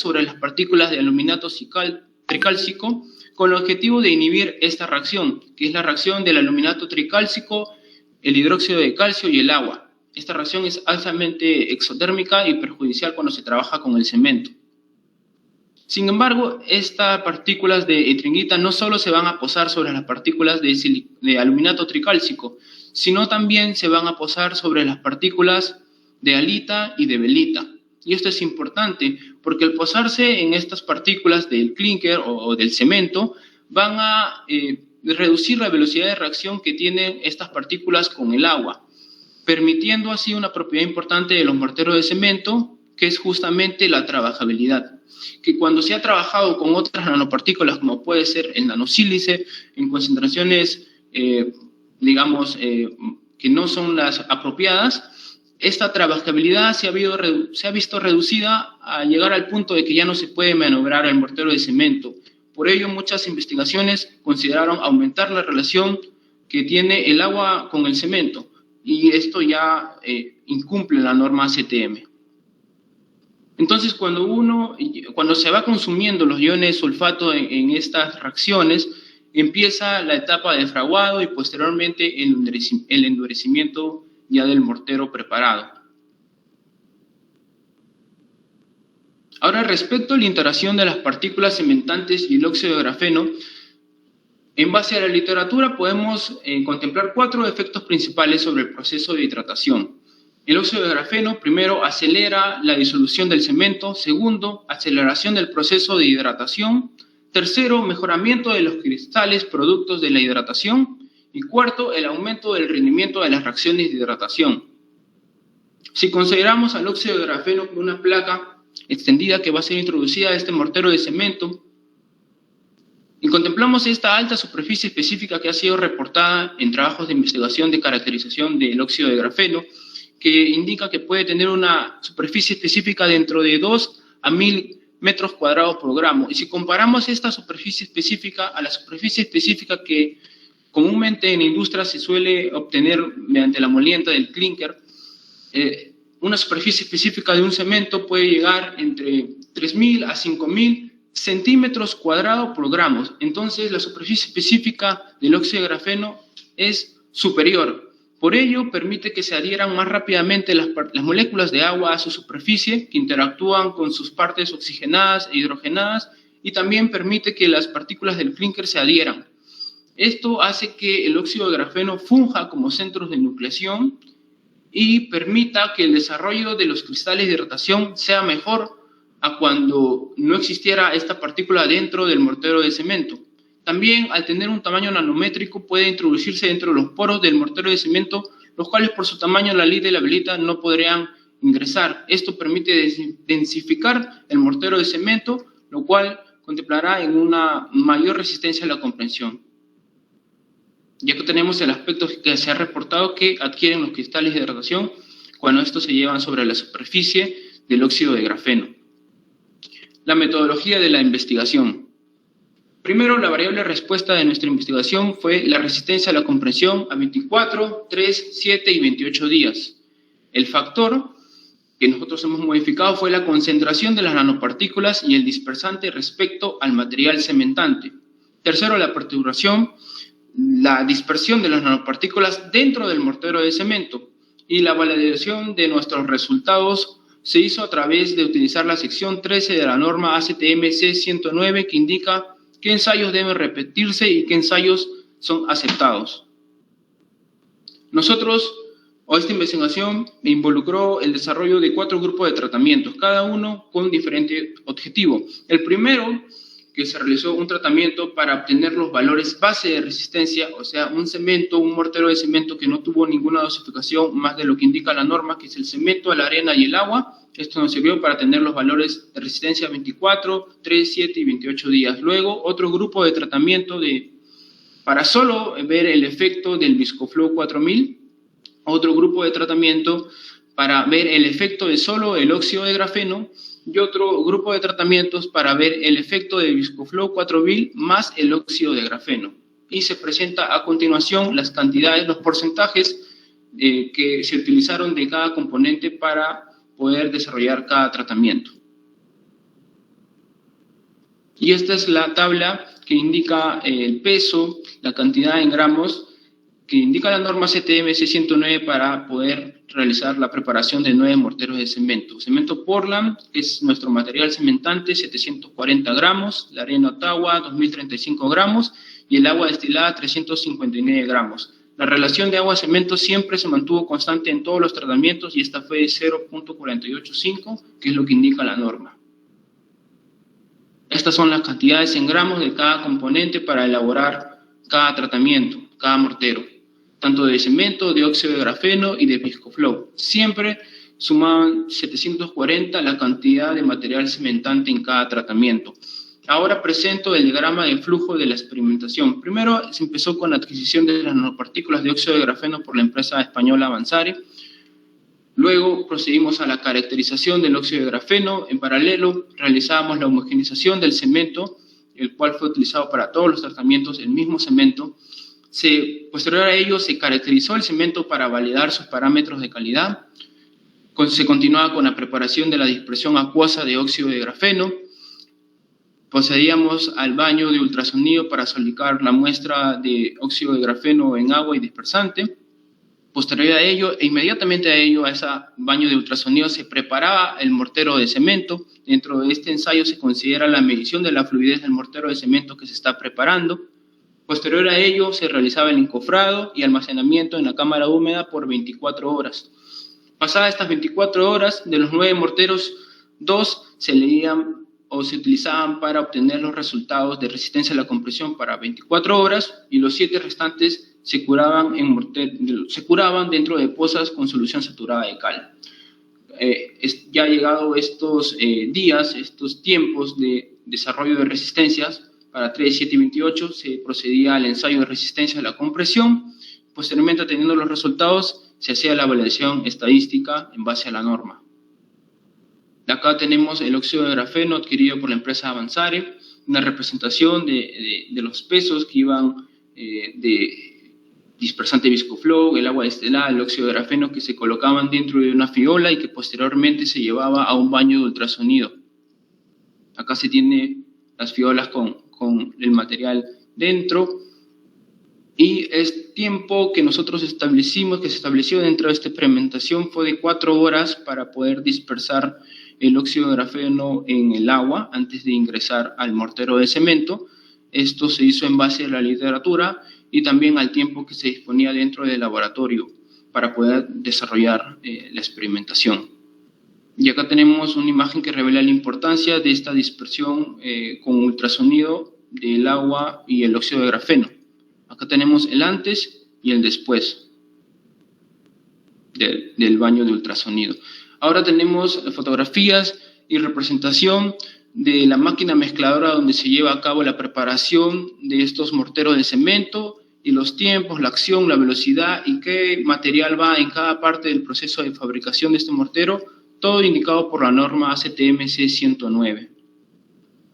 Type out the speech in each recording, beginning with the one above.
sobre las partículas de aluminato tricálcico con el objetivo de inhibir esta reacción, que es la reacción del aluminato tricálcico, el hidróxido de calcio y el agua. Esta reacción es altamente exotérmica y perjudicial cuando se trabaja con el cemento. Sin embargo, estas partículas de etringita no solo se van a posar sobre las partículas de aluminato tricálcico, sino también se van a posar sobre las partículas de halita y de belita. Y esto es importante porque al posarse en estas partículas del clinker o del cemento, van a reducir la velocidad de reacción que tienen estas partículas con el agua, permitiendo así una propiedad importante de los morteros de cemento, que es justamente la trabajabilidad. Que cuando se ha trabajado con otras nanopartículas, como puede ser el nanosílice, en concentraciones, que no son las apropiadas, esta trabajabilidad se ha visto reducida a llegar al punto de que ya no se puede maniobrar el mortero de cemento. Por ello, muchas investigaciones consideraron aumentar la relación que tiene el agua con el cemento, y esto ya incumple la norma CTM. Entonces, cuando se va consumiendo los iones sulfato en estas reacciones, empieza la etapa de fraguado y posteriormente el endurecimiento ya del mortero preparado. Ahora, respecto a la interacción de las partículas cementantes y el óxido de grafeno, en base a la literatura podemos contemplar 4 efectos principales sobre el proceso de hidratación. El óxido de grafeno, primero, acelera la disolución del cemento. Segundo, aceleración del proceso de hidratación. Tercero, mejoramiento de los cristales productos de la hidratación. Y cuarto, el aumento del rendimiento de las reacciones de hidratación. Si consideramos al óxido de grafeno como una placa extendida que va a ser introducida a este mortero de cemento, y contemplamos esta alta superficie específica que ha sido reportada en trabajos de investigación de caracterización del óxido de grafeno, que indica que puede tener una superficie específica dentro de 2 a 1000 metros cuadrados por gramo. Y si comparamos esta superficie específica a la superficie específica que comúnmente en la industria se suele obtener mediante la molienda del clinker, una superficie específica de un cemento puede llegar entre 3000 a 5000 centímetros cuadrados por gramo. Entonces, la superficie específica del óxido de grafeno es superior. Por ello, permite que se adhieran más rápidamente las moléculas de agua a su superficie, que interactúan con sus partes oxigenadas e hidrogenadas, y también permite que las partículas del clinker se adhieran. Esto hace que el óxido de grafeno funja como centros de nucleación y permita que el desarrollo de los cristales de hidratación sea mejor a cuando no existiera esta partícula dentro del mortero de cemento. También, al tener un tamaño nanométrico, puede introducirse dentro de los poros del mortero de cemento, los cuales por su tamaño la halita y la belita no podrían ingresar. Esto permite densificar el mortero de cemento, lo cual contemplará en una mayor resistencia a la compresión. Ya que tenemos el aspecto que se ha reportado que adquieren los cristales de hidratación cuando estos se llevan sobre la superficie del óxido de grafeno. La metodología de la investigación. Primero, la variable respuesta de nuestra investigación fue la resistencia a la compresión a 24, 3, 7 y 28 días. El factor que nosotros hemos modificado fue la concentración de las nanopartículas y el dispersante respecto al material cementante. Tercero, la perturbación, la dispersión de las nanopartículas dentro del mortero de cemento. Y la validación de nuestros resultados se hizo a través de utilizar la sección 13 de la norma ACTM C109, que indica qué ensayos deben repetirse y qué ensayos son aceptados. Esta investigación involucró el desarrollo de 4 grupos de tratamientos, cada uno con diferente objetivo. El primero, que se realizó un tratamiento para obtener los valores base de resistencia, o sea, un mortero de cemento que no tuvo ninguna dosificación más de lo que indica la norma, que es el cemento, la arena y el agua. Esto nos sirvió para tener los valores de resistencia 24, 3, 7 y 28 días. Luego, otro grupo de tratamiento para solo ver el efecto del Viscoflow 4000. Otro grupo de tratamiento para ver el efecto de solo el óxido de grafeno. Y otro grupo de tratamientos para ver el efecto de Viscoflow 4000 más el óxido de grafeno. Y se presenta a continuación las cantidades, los porcentajes que se utilizaron de cada componente para poder desarrollar cada tratamiento. Y esta es la tabla que indica el peso, la cantidad en gramos, que indica la norma CTM-C 109 para poder realizar la preparación de 9 morteros de cemento. Cemento Portland es nuestro material cementante, 740 gramos, la arena Ottawa, 2035 gramos, y el agua destilada, 359 gramos. La relación de agua-cemento siempre se mantuvo constante en todos los tratamientos y esta fue de 0.485, que es lo que indica la norma. Estas son las cantidades en gramos de cada componente para elaborar cada tratamiento, cada mortero, tanto de cemento, de óxido de grafeno y de Viscoflow. Siempre sumaban 740 la cantidad de material cementante en cada tratamiento. Ahora presento el diagrama de flujo de la experimentación. Primero se empezó con la adquisición de las nanopartículas de óxido de grafeno por la empresa española Avanzare. Luego procedimos a la caracterización del óxido de grafeno. En paralelo realizábamos la homogeneización del cemento, el cual fue utilizado para todos los tratamientos, el mismo cemento. Posterior a ello se caracterizó el cemento para validar sus parámetros de calidad. Se continuaba con la preparación de la dispersión acuosa de óxido de grafeno. Procedíamos al baño de ultrasonido para solidificar la muestra de óxido de grafeno en agua y dispersante. Posterior a ello, e inmediatamente a ello, a ese baño de ultrasonido, se preparaba el mortero de cemento. Dentro de este ensayo se considera la medición de la fluidez del mortero de cemento que se está preparando. Posterior a ello, se realizaba el encofrado y almacenamiento en la cámara húmeda por 24 horas. Pasadas estas 24 horas, de los 9 morteros, 2 se leían o se utilizaban para obtener los resultados de resistencia a la compresión para 24 horas y los 7 restantes se curaban dentro de pozas con solución saturada de cal. Ya llegado estos días, estos tiempos de desarrollo de resistencias, para 3, 7 y 28 se procedía al ensayo de resistencia a la compresión. Posteriormente, teniendo los resultados, se hacía la evaluación estadística en base a la norma. Acá tenemos el óxido de grafeno adquirido por la empresa Avanzare, una representación de los pesos que iban de dispersante Viscoflow, el agua destilada, el óxido de grafeno que se colocaban dentro de una fiola y que posteriormente se llevaba a un baño de ultrasonido. Acá se tiene las fiolas con el material dentro y el tiempo que nosotros establecimos, que se estableció dentro de esta experimentación fue de 4 horas para poder dispersar el óxido de grafeno en el agua antes de ingresar al mortero de cemento. Esto se hizo en base a la literatura y también al tiempo que se disponía dentro del laboratorio para poder desarrollar la experimentación. Y acá tenemos una imagen que revela la importancia de esta dispersión con ultrasonido del agua y el óxido de grafeno. Acá tenemos el antes y el después del baño de ultrasonido. Ahora tenemos fotografías y representación de la máquina mezcladora donde se lleva a cabo la preparación de estos morteros de cemento y los tiempos, la acción, la velocidad y qué material va en cada parte del proceso de fabricación de este mortero, todo indicado por la norma ACTM-C 109.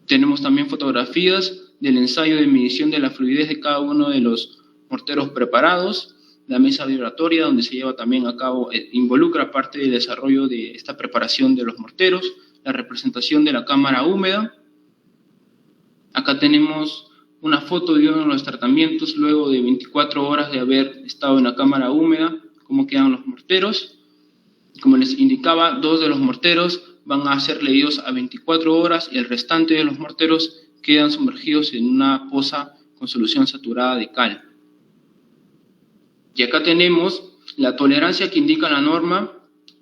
Tenemos también fotografías del ensayo de medición de la fluidez de cada uno de los morteros preparados, la mesa vibratoria donde se lleva también a cabo, involucra parte del desarrollo de esta preparación de los morteros, la representación de la cámara húmeda. Acá tenemos una foto de uno de los tratamientos luego de 24 horas de haber estado en la cámara húmeda, cómo quedan los morteros. Como les indicaba, 2 de los morteros van a ser leídos a 24 horas y el restante de los morteros quedan sumergidos en una poza con solución saturada de cal. Y acá tenemos la tolerancia que indica la norma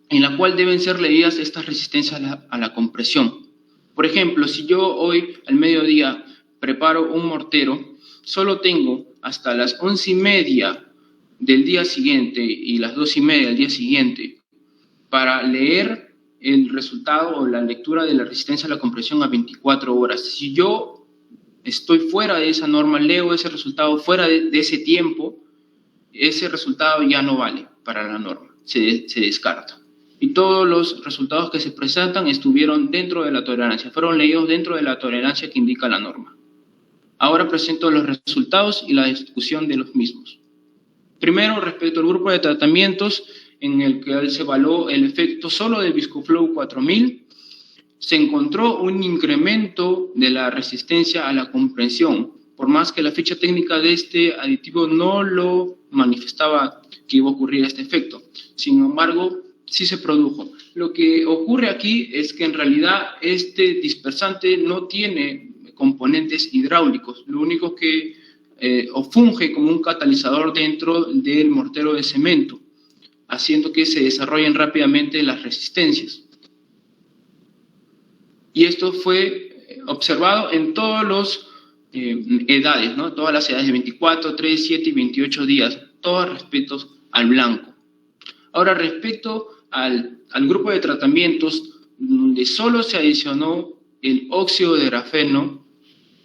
en la cual deben ser leídas estas resistencias a la compresión. Por ejemplo, si yo hoy al mediodía preparo un mortero, solo tengo hasta las 11:30 del día siguiente y las 2:30 del día siguiente para leer el resultado o la lectura de la resistencia a la compresión a 24 horas. Si yo estoy fuera de esa norma, leo ese resultado fuera de ese tiempo, ese resultado ya no vale para la norma, se descarta. Y todos los resultados que se presentan estuvieron dentro de la tolerancia, fueron leídos dentro de la tolerancia que indica la norma. Ahora presento los resultados y la discusión de los mismos. Primero, respecto al grupo de tratamientos en el que se evaluó el efecto solo de Viscoflow 4000, se encontró un incremento de la resistencia a la compresión, por más que la ficha técnica de este aditivo no lo manifestaba que iba a ocurrir este efecto. Sin embargo, sí se produjo. Lo que ocurre aquí es que en realidad este dispersante no tiene componentes hidráulicos, lo único que funge como un catalizador dentro del mortero de cemento, haciendo que se desarrollen rápidamente las resistencias. Y esto fue observado en todas las edades, ¿no? Todas las edades de 24, 3, 7 y 28 días, todas respecto al blanco. Ahora, respecto al grupo de tratamientos donde solo se adicionó el óxido de grafeno,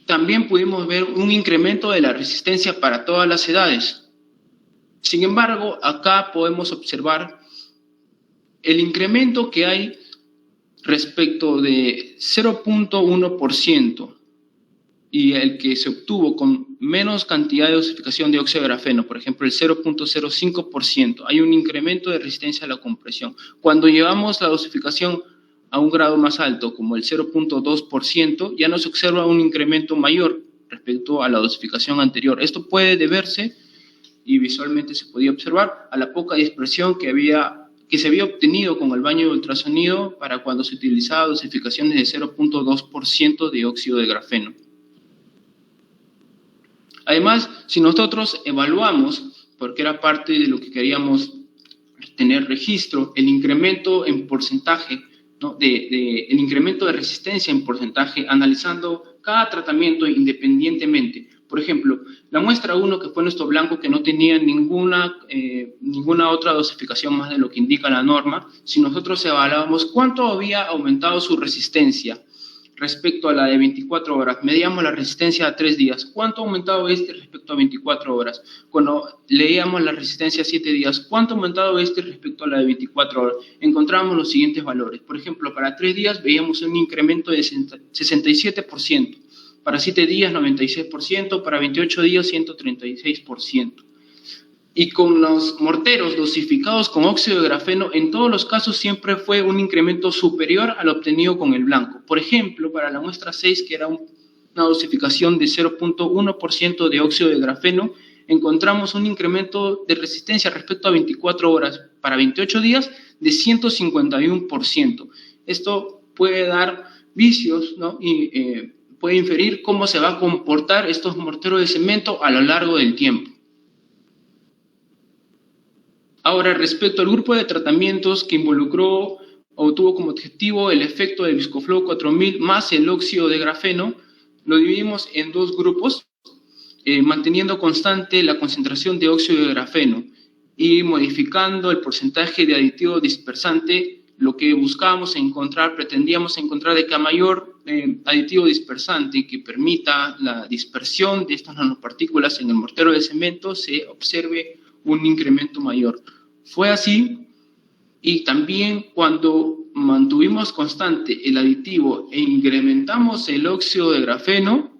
también pudimos ver un incremento de la resistencia para todas las edades. Sin embargo, acá podemos observar el incremento que hay respecto de 0.1% y el que se obtuvo con menos cantidad de dosificación de óxido de grafeno, por ejemplo, el 0.05%, hay un incremento de resistencia a la compresión. Cuando llevamos la dosificación a un grado más alto, como el 0.2%, ya no se observa un incremento mayor respecto a la dosificación anterior. Esto puede deberse, y visualmente se podía observar, a la poca dispersión que se había obtenido con el baño de ultrasonido para cuando se utilizaba dosificaciones de 0.2% de óxido de grafeno. Además, si nosotros evaluamos, porque era parte de lo que queríamos tener registro, el incremento en porcentaje, ¿no? El incremento de resistencia en porcentaje, analizando cada tratamiento independientemente. Por ejemplo, la muestra 1, que fue nuestro blanco, que no tenía ninguna otra dosificación más de lo que indica la norma, si nosotros evaluábamos cuánto había aumentado su resistencia respecto a la de 24 horas, medíamos la resistencia a 3 días, ¿cuánto ha aumentado respecto a 24 horas? Cuando leíamos la resistencia a 7 días, ¿cuánto ha aumentado respecto a la de 24 horas? Encontramos los siguientes valores. Por ejemplo, para 3 días veíamos un incremento de 67%, para 7 días 96%, para 28 días 136%. Y con los morteros dosificados con óxido de grafeno, en todos los casos siempre fue un incremento superior al obtenido con el blanco. Por ejemplo, para la muestra 6, que era una dosificación de 0.1% de óxido de grafeno, encontramos un incremento de resistencia respecto a 24 horas para 28 días de 151%. Esto puede dar vicios, ¿no? Y puede inferir cómo se va a comportar estos morteros de cemento a lo largo del tiempo. Ahora, respecto al grupo de tratamientos que involucró o tuvo como objetivo el efecto del Viscoflow 4000 más el óxido de grafeno, lo dividimos en dos grupos, manteniendo constante la concentración de óxido de grafeno y modificando el porcentaje de aditivo dispersante. Lo que buscábamos encontrar, pretendíamos encontrar de que a mayor aditivo dispersante que permita la dispersión de estas nanopartículas en el mortero de cemento, se observe un incremento mayor. Fue así, y también cuando mantuvimos constante el aditivo e incrementamos el óxido de grafeno,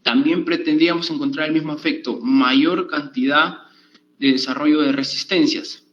también pretendíamos encontrar el mismo efecto, mayor cantidad de desarrollo de resistencias.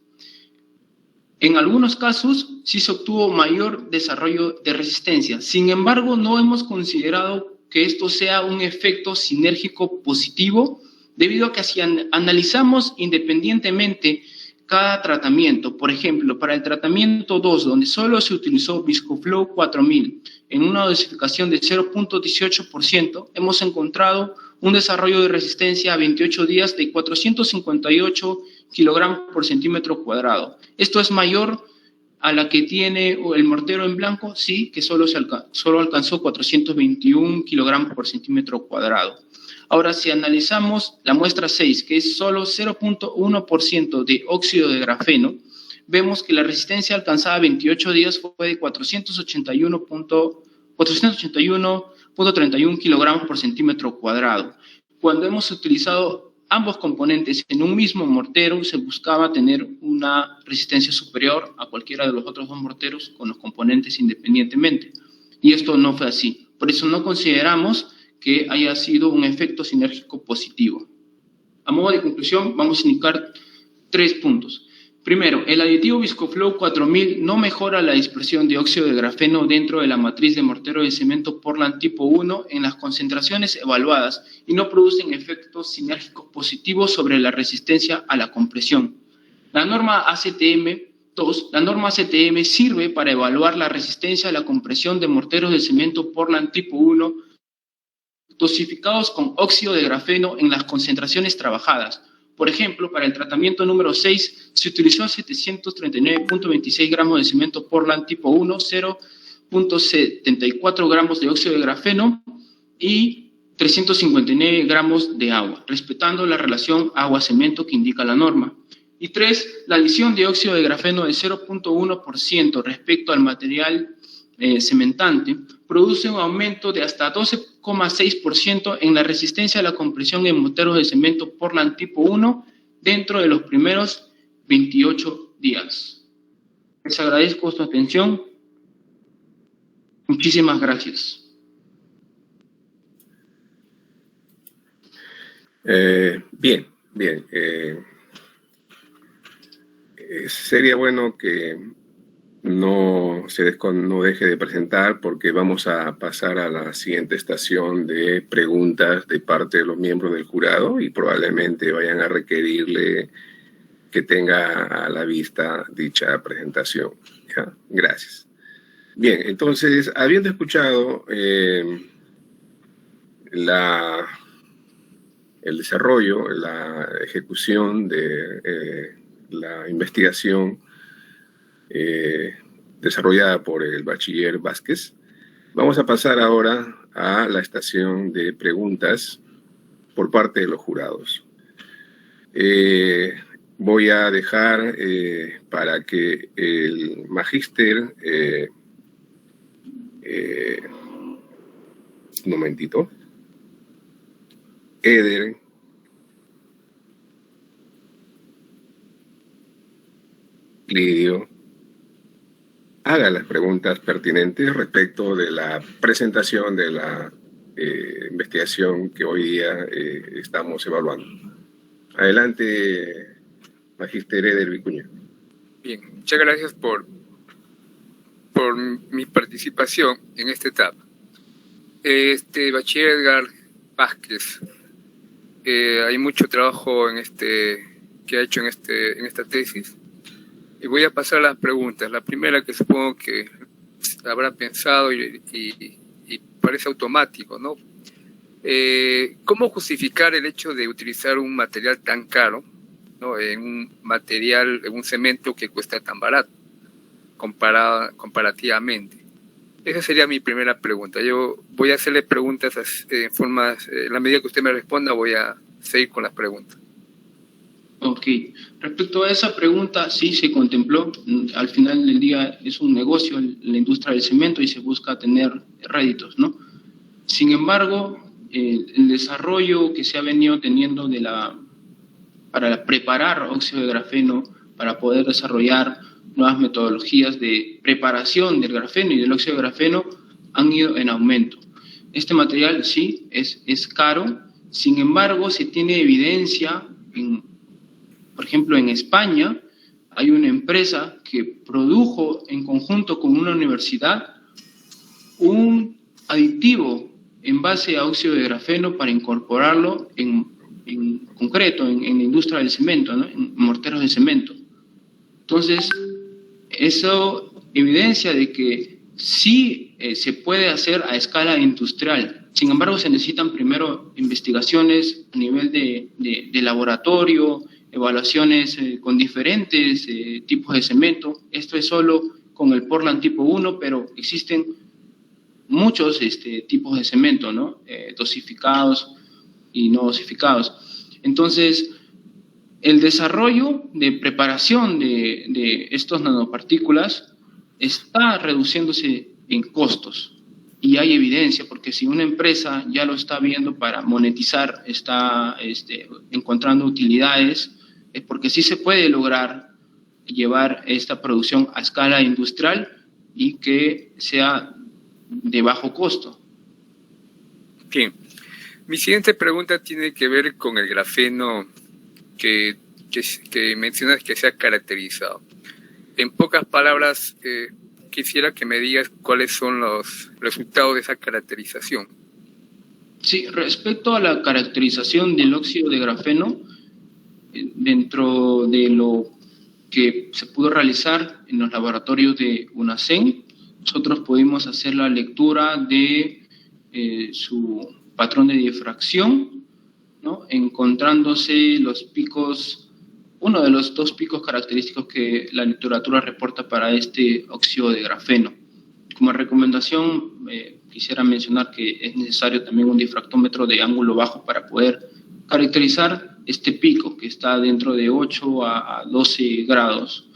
En algunos casos sí se obtuvo mayor desarrollo de resistencia. Sin embargo, no hemos considerado que esto sea un efecto sinérgico positivo, debido a que si analizamos independientemente cada tratamiento, por ejemplo, para el tratamiento 2, donde solo se utilizó Viscoflow 4000 en una dosificación de 0.18%, hemos encontrado un desarrollo de resistencia a 28 días de 458 kilogramos por centímetro cuadrado. ¿Esto es mayor a la que tiene el mortero en blanco? Sí, que solo alcanzó 421 kilogramos por centímetro cuadrado. Ahora, si analizamos la muestra 6, que es solo 0.1% de óxido de grafeno, vemos que la resistencia alcanzada a 28 días fue de 481.31 kilogramos por centímetro cuadrado. Cuando hemos utilizado ambos componentes en un mismo mortero, se buscaba tener una resistencia superior a cualquiera de los otros dos morteros con los componentes independientemente. Y esto no fue así. Por eso no consideramos que haya sido un efecto sinérgico positivo. A modo de conclusión, vamos a indicar 3 puntos. Primero, el aditivo Viscoflow 4000 no mejora la dispersión de óxido de grafeno dentro de la matriz de mortero de cemento Portland tipo 1 en las concentraciones evaluadas y no producen efectos sinérgicos positivos sobre la resistencia a la compresión. La norma ACTM sirve para evaluar la resistencia a la compresión de morteros de cemento Portland tipo 1 dosificados con óxido de grafeno en las concentraciones trabajadas. Por ejemplo, para el tratamiento número 6 se utilizó 739.26 gramos de cemento Portland tipo 1, 0.74 gramos de óxido de grafeno y 359 gramos de agua, respetando la relación agua-cemento que indica la norma. Y 3, la adición de óxido de grafeno de 0.1% respecto al material cementante produce un aumento de hasta 12,6% en la resistencia a la compresión en morteros de cemento Portland tipo 1 dentro de los primeros 28 días. Les agradezco su atención. Muchísimas gracias. Bien. Sería bueno que no deje de presentar, porque vamos a pasar a la siguiente estación de preguntas de parte de los miembros del jurado y probablemente vayan a requerirle que tenga a la vista dicha presentación. ¿Ya? Gracias. Bien, entonces, habiendo escuchado el desarrollo, la ejecución de la investigación desarrollada por el bachiller Vázquez, vamos a pasar ahora a la estación de preguntas por parte de los jurados. Voy a dejar para que el magíster, un momentito, Eder Lidio haga las preguntas pertinentes respecto de la presentación de la investigación que hoy día estamos evaluando. Adelante, magíster Eder Vicuña. Bien, muchas gracias por mi participación en esta etapa. Bachiller Edgar Vázquez, hay mucho trabajo que ha hecho en esta tesis. Y voy a pasar a las preguntas. La primera, que supongo que habrá pensado y parece automático, ¿no? ¿Cómo justificar el hecho de utilizar un material tan caro, ¿no? En un cemento que cuesta tan barato, comparativamente? Esa sería mi primera pregunta. Yo voy a hacerle preguntas en la medida que usted me responda, voy a seguir con las preguntas. Ok, respecto a esa pregunta, sí se contempló. Al final del día es un negocio la industria del cemento y se busca tener réditos, ¿no? Sin embargo, el desarrollo que se ha venido teniendo para preparar óxido de grafeno, para poder desarrollar nuevas metodologías de preparación del grafeno y del óxido de grafeno, han ido en aumento. Este material sí es caro, sin embargo, se tiene evidencia por ejemplo, en España hay una empresa que produjo en conjunto con una universidad un aditivo en base a óxido de grafeno para incorporarlo en concreto en la industria del cemento, ¿no? En morteros de cemento. Entonces, eso evidencia de que sí se puede hacer a escala industrial. Sin embargo, se necesitan primero investigaciones a nivel de laboratorio, evaluaciones con diferentes tipos de cemento. Esto es solo con el Portland tipo 1, pero existen muchos tipos de cemento, ¿no? Dosificados y no dosificados. Entonces, el desarrollo de preparación de estos nanopartículas está reduciéndose en costos. Y hay evidencia, porque si una empresa ya lo está viendo para monetizar, está encontrando utilidades, es porque sí se puede lograr llevar esta producción a escala industrial y que sea de bajo costo. Bien. Mi siguiente pregunta tiene que ver con el grafeno que que mencionas que se ha caracterizado. En pocas palabras, quisiera que me digas cuáles son los resultados de esa caracterización. Sí, respecto a la caracterización del óxido de grafeno, dentro de lo que se pudo realizar en los laboratorios de UNACEN, nosotros pudimos hacer la lectura de su patrón de difracción, ¿no? Encontrándose los picos, uno de los 2 picos característicos que la literatura reporta para este óxido de grafeno. Como recomendación, quisiera mencionar que es necesario también un difractómetro de ángulo bajo para poder caracterizar este pico, que está dentro de 8 a 12 grados,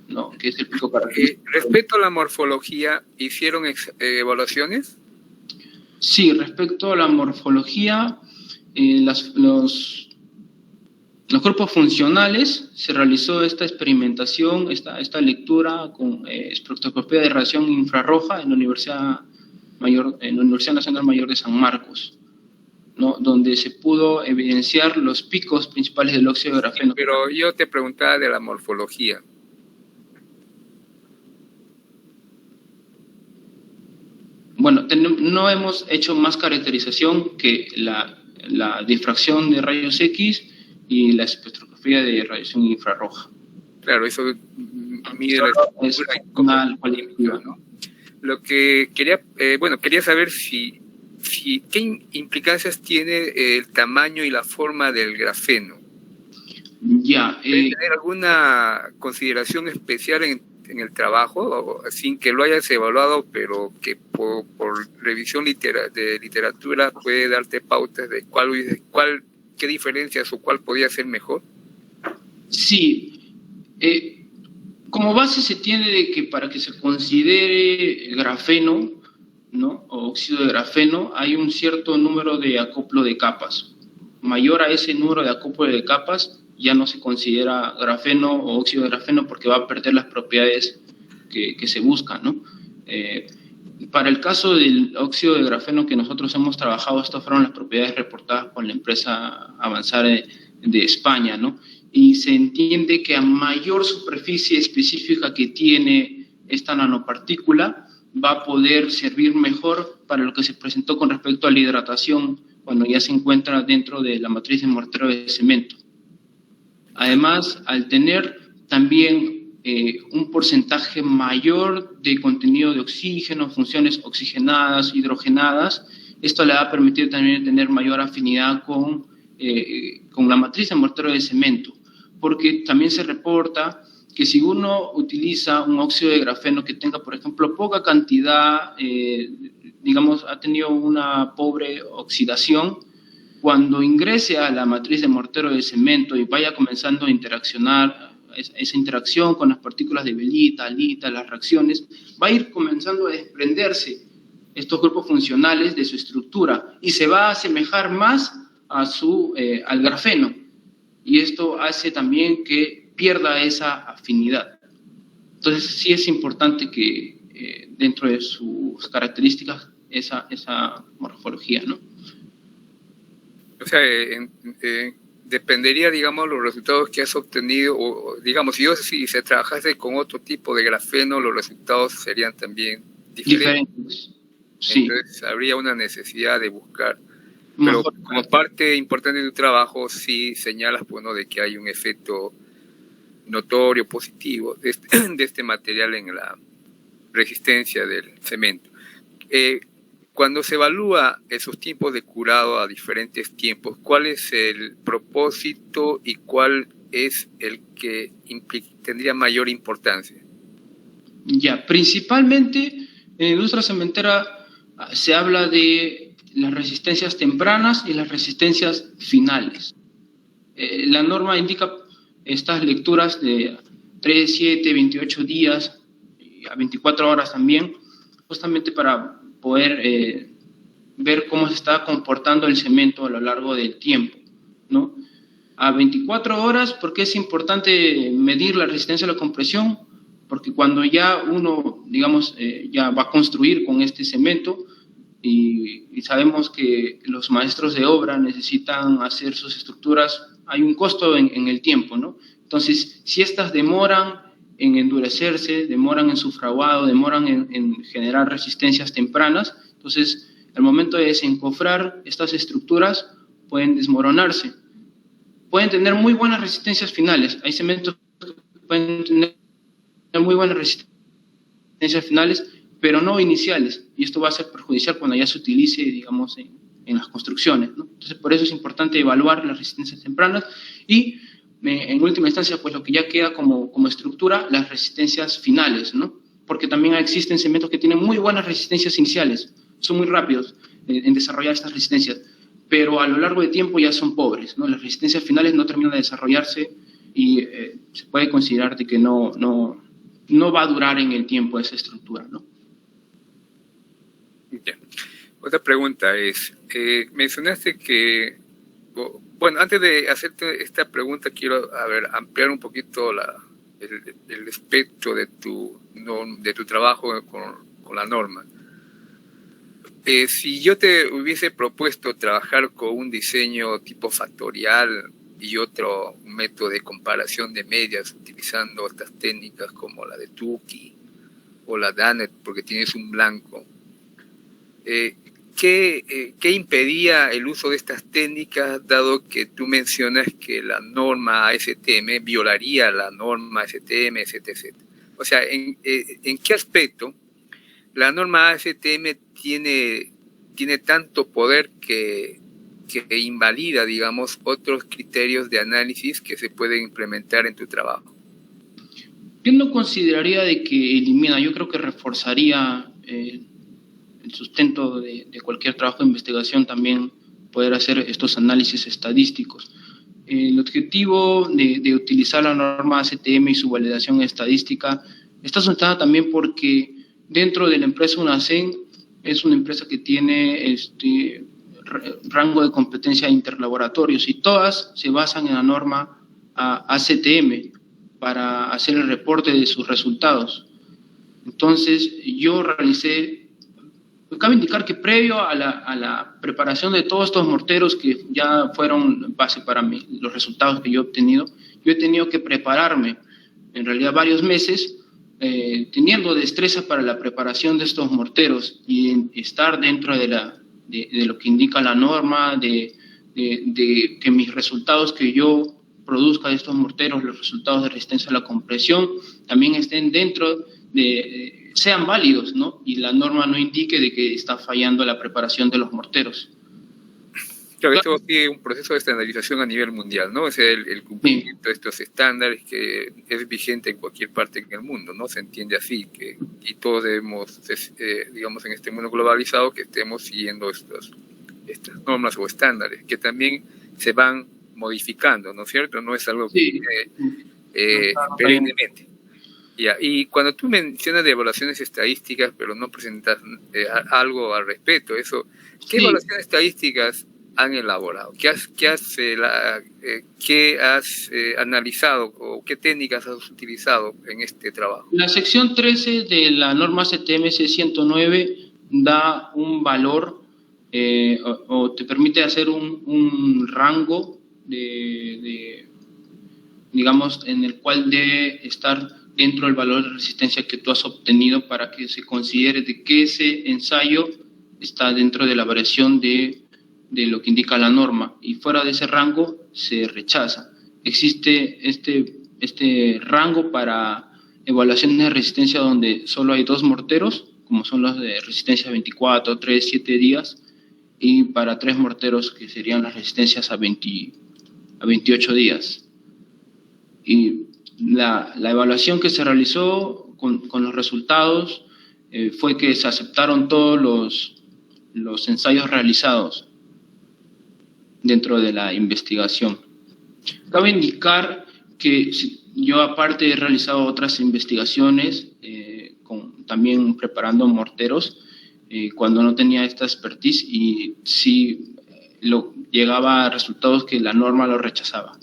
¿no? Que es el pico característico. Respecto a la morfología, ¿hicieron evaluaciones? Sí, respecto a la morfología, los grupos funcionales, se realizó esta experimentación, esta lectura con espectroscopía de radiación infrarroja en la Universidad Nacional Mayor de San Marcos, ¿no? Donde se pudo evidenciar los picos principales del óxido de grafeno. Pero yo te preguntaba de la morfología. Bueno, no hemos hecho más caracterización que la difracción de rayos X y la espectroscopía de radiación infrarroja. Claro, eso mide la estructura cualitativa, ¿no? Lo que quería saber qué implicancias tiene el tamaño y la forma del grafeno. Ya. ¿Tener alguna consideración especial en el trabajo, sin que lo hayas evaluado, pero que por revisión de literatura puede darte pautas de qué diferencias o cuál podría ser mejor? Sí. Como base se tiene de que para que se considere grafeno, ¿no? O óxido de grafeno, hay un cierto número de acoplo de capas. Mayor a ese número de acoplo de capas, ya no se considera grafeno o óxido de grafeno porque va a perder las propiedades que se buscan, ¿no? Para el caso del óxido de grafeno que nosotros hemos trabajado, estas fueron las propiedades reportadas por la empresa Avanzar de España, ¿no? Y se entiende que a mayor superficie específica que tiene esta nanopartícula, va a poder servir mejor para lo que se presentó con respecto a la hidratación cuando ya se encuentra dentro de la matriz de mortero de cemento. Además, al tener también un porcentaje mayor de contenido de oxígeno, funciones oxigenadas, hidrogenadas, esto le va a permitir también tener mayor afinidad con la matriz de mortero de cemento, porque también se reporta que si uno utiliza un óxido de grafeno que tenga, por ejemplo, poca cantidad, digamos, ha tenido una pobre oxidación, cuando ingrese a la matriz de mortero de cemento y vaya comenzando a interaccionar, esa interacción con las partículas de velita, alita, las reacciones, va a ir comenzando a desprenderse estos grupos funcionales de su estructura y se va a asemejar más al grafeno. Y esto hace también que pierda esa afinidad. Entonces sí es importante que dentro de sus características esa morfología, ¿no? O sea, dependería, digamos, los resultados que has obtenido, o digamos, si se trabajase con otro tipo de grafeno, los resultados serían también diferentes. Sí. Entonces habría una necesidad de buscar. Pero como parte importante de tu trabajo, sí señalas, bueno, de que hay un efecto notorio, positivo, de este material en la resistencia del cemento. Cuando se evalúa esos tiempos de curado a diferentes tiempos, ¿cuál es el propósito y cuál es el que tendría mayor importancia? Ya, principalmente en la industria cementera se habla de las resistencias tempranas y las resistencias finales. La norma indica estas lecturas de 3, 7, 28 días, a 24 horas también, justamente para poder ver cómo se está comportando el cemento a lo largo del tiempo, ¿no? A 24 horas, ¿por qué es importante medir la resistencia a la compresión? Porque cuando ya uno, digamos, ya va a construir con este cemento, y sabemos que los maestros de obra necesitan hacer sus estructuras, hay un costo en el tiempo, ¿no? Entonces, si estas demoran en endurecerse, demoran en su fraguado, demoran en generar resistencias tempranas, entonces, al momento de desencofrar estas estructuras, pueden desmoronarse. Pueden tener muy buenas resistencias finales. Hay cementos que pueden tener muy buenas resistencias finales, pero no iniciales. Y esto va a ser perjudicial cuando ya se utilice, digamos, en las construcciones, ¿no? Entonces, por eso es importante evaluar las resistencias tempranas y, en última instancia, pues lo que ya queda como estructura, las resistencias finales, ¿no? Porque también existen cementos que tienen muy buenas resistencias iniciales, son muy rápidos en desarrollar estas resistencias, pero a lo largo de tiempo ya son pobres, ¿no? Las resistencias finales no terminan de desarrollarse y se puede considerar de que no va a durar en el tiempo esa estructura, ¿no? Ya. Otra pregunta es, mencionaste que, bueno, antes de hacerte esta pregunta quiero, ampliar un poquito el espectro de tu trabajo con la norma. Si yo te hubiese propuesto trabajar con un diseño tipo factorial y otro método de comparación de medias utilizando estas técnicas como la de Tukey o la de Annett, porque tienes un blanco, ¿qué impedía el uso de estas técnicas, dado que tú mencionas que la norma ASTM violaría la norma ASTM, etc.? O sea, ¿en qué aspecto la norma ASTM tiene tanto poder que invalida, digamos, otros criterios de análisis que se pueden implementar en tu trabajo? Yo no consideraría de que elimina, yo creo que reforzaría el sustento de cualquier trabajo de investigación, también poder hacer estos análisis estadísticos. El objetivo de utilizar la norma ASTM y su validación estadística está sustentada también porque dentro de la empresa UNACEN es una empresa que tiene rango de competencia interlaboratorios y todas se basan en la norma ASTM para hacer el reporte de sus resultados. Entonces, yo cabe indicar que previo a la preparación de todos estos morteros que ya fueron base para mí, los resultados que yo he obtenido, yo he tenido que prepararme en realidad varios meses teniendo destreza para la preparación de estos morteros y estar dentro de lo que indica la norma, de que mis resultados que yo produzca de estos morteros, los resultados de resistencia a la compresión, también estén dentro sean válidos, ¿no? Y la norma no indique de que está fallando la preparación de los morteros. Claro, esto sigue un proceso de estandarización a nivel mundial, ¿no? Es el cumplimiento de estos estándares que es vigente en cualquier parte en el mundo, ¿no? Se entiende así, y todos debemos, digamos, en este mundo globalizado, que estemos siguiendo estas normas o estándares, que también se van modificando, ¿no es cierto? No es algo que perennemente. Y cuando tú mencionas de evaluaciones estadísticas, pero no presentas algo al respecto, ¿qué evaluaciones estadísticas han elaborado? ¿Qué has analizado o qué técnicas has utilizado en este trabajo? La sección 13 de la norma CTMS 109 da un valor o te permite hacer un rango digamos, en el cual debe estar dentro del valor de resistencia que tú has obtenido para que se considere de que ese ensayo está dentro de la variación de lo que indica la norma, y fuera de ese rango se rechaza. Existe este rango para evaluaciones de resistencia donde solo hay 2 morteros, como son los de resistencia 24, 3, 7 días, y para 3 morteros que serían las resistencias a 28 días. Y la evaluación que se realizó con los resultados fue que se aceptaron todos los ensayos realizados dentro de la investigación. Cabe indicar que yo, aparte, he realizado otras investigaciones, también preparando morteros, cuando no tenía esta expertise, y sí llegaba a resultados que la norma lo rechazaba,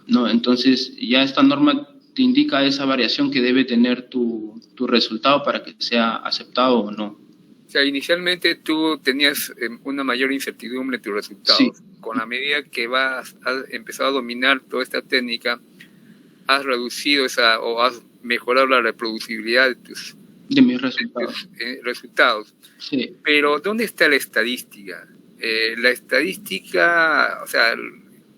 ¿no? Entonces, ya esta norma te indica esa variación que debe tener tu resultado para que sea aceptado o no. O sea, inicialmente tú tenías una mayor incertidumbre en tus resultados. Sí. Con la medida que has empezado a dominar toda esta técnica, has reducido o has mejorado la reproducibilidad De mis resultados. resultados. Sí. Pero, ¿dónde está la estadística? La estadística, o sea,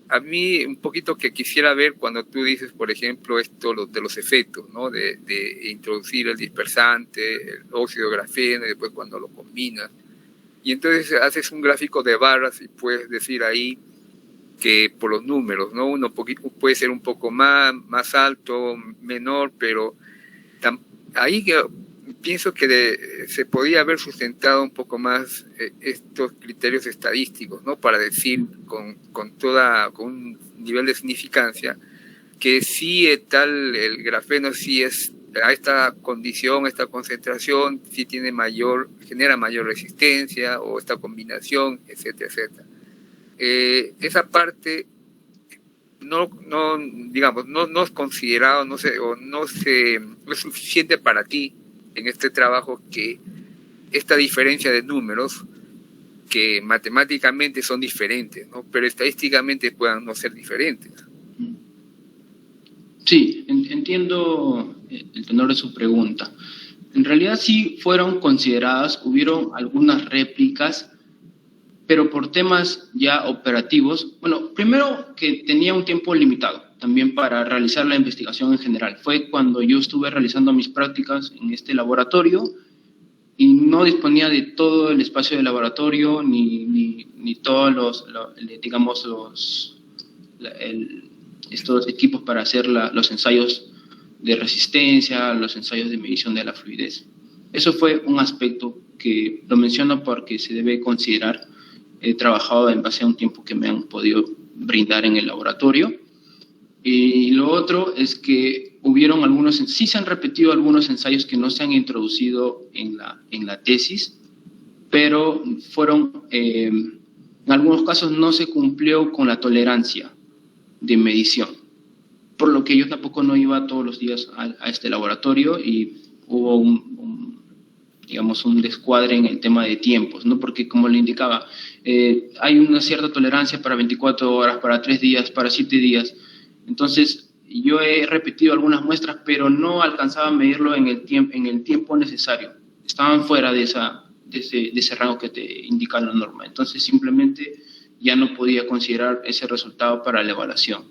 a mí un poquito que quisiera ver cuando tú dices, por ejemplo, de los efectos, ¿no? De introducir el dispersante, el óxido de grafeno, y después cuando lo combinas. Y entonces haces un gráfico de barras y puedes decir ahí que por los números, ¿no? Uno puede ser un poco más alto, menor, pero ahí pienso que se podía haber sustentado un poco más estos criterios estadísticos, ¿no? Para decir con un nivel de significancia que sí el grafeno sí es a esta condición, esta concentración, sí genera mayor resistencia, o esta combinación, etcétera, etcétera. Esa parte no es considerado, no es suficiente para ti en este trabajo, que esta diferencia de números que matemáticamente son diferentes, ¿no? Pero estadísticamente puedan no ser diferentes. Sí, entiendo el tenor de su pregunta. En realidad sí fueron consideradas, hubieron algunas réplicas, pero por temas ya operativos. Bueno, primero que tenía un tiempo limitado también para realizar la investigación en general. Fue cuando yo estuve realizando mis prácticas en este laboratorio y no disponía de todo el espacio del laboratorio ni todos estos equipos para hacer los ensayos de resistencia, los ensayos de medición de la fluidez. Eso fue un aspecto que lo menciono porque se debe considerar. He trabajado en base a un tiempo que me han podido brindar en el laboratorio. Y lo otro es que sí se han repetido algunos ensayos que no se han introducido en la tesis, pero en algunos casos no se cumplió con la tolerancia de medición, por lo que yo tampoco no iba todos los días a este laboratorio y hubo un descuadre en el tema de tiempos, ¿no? Porque, como le indicaba, hay una cierta tolerancia para 24 horas, para 3 días, para 7 días. Entonces, yo he repetido algunas muestras, pero no alcanzaba a medirlo en el tiempo necesario. Estaban fuera de ese rango que te indica la norma. Entonces, simplemente ya no podía considerar ese resultado para la evaluación.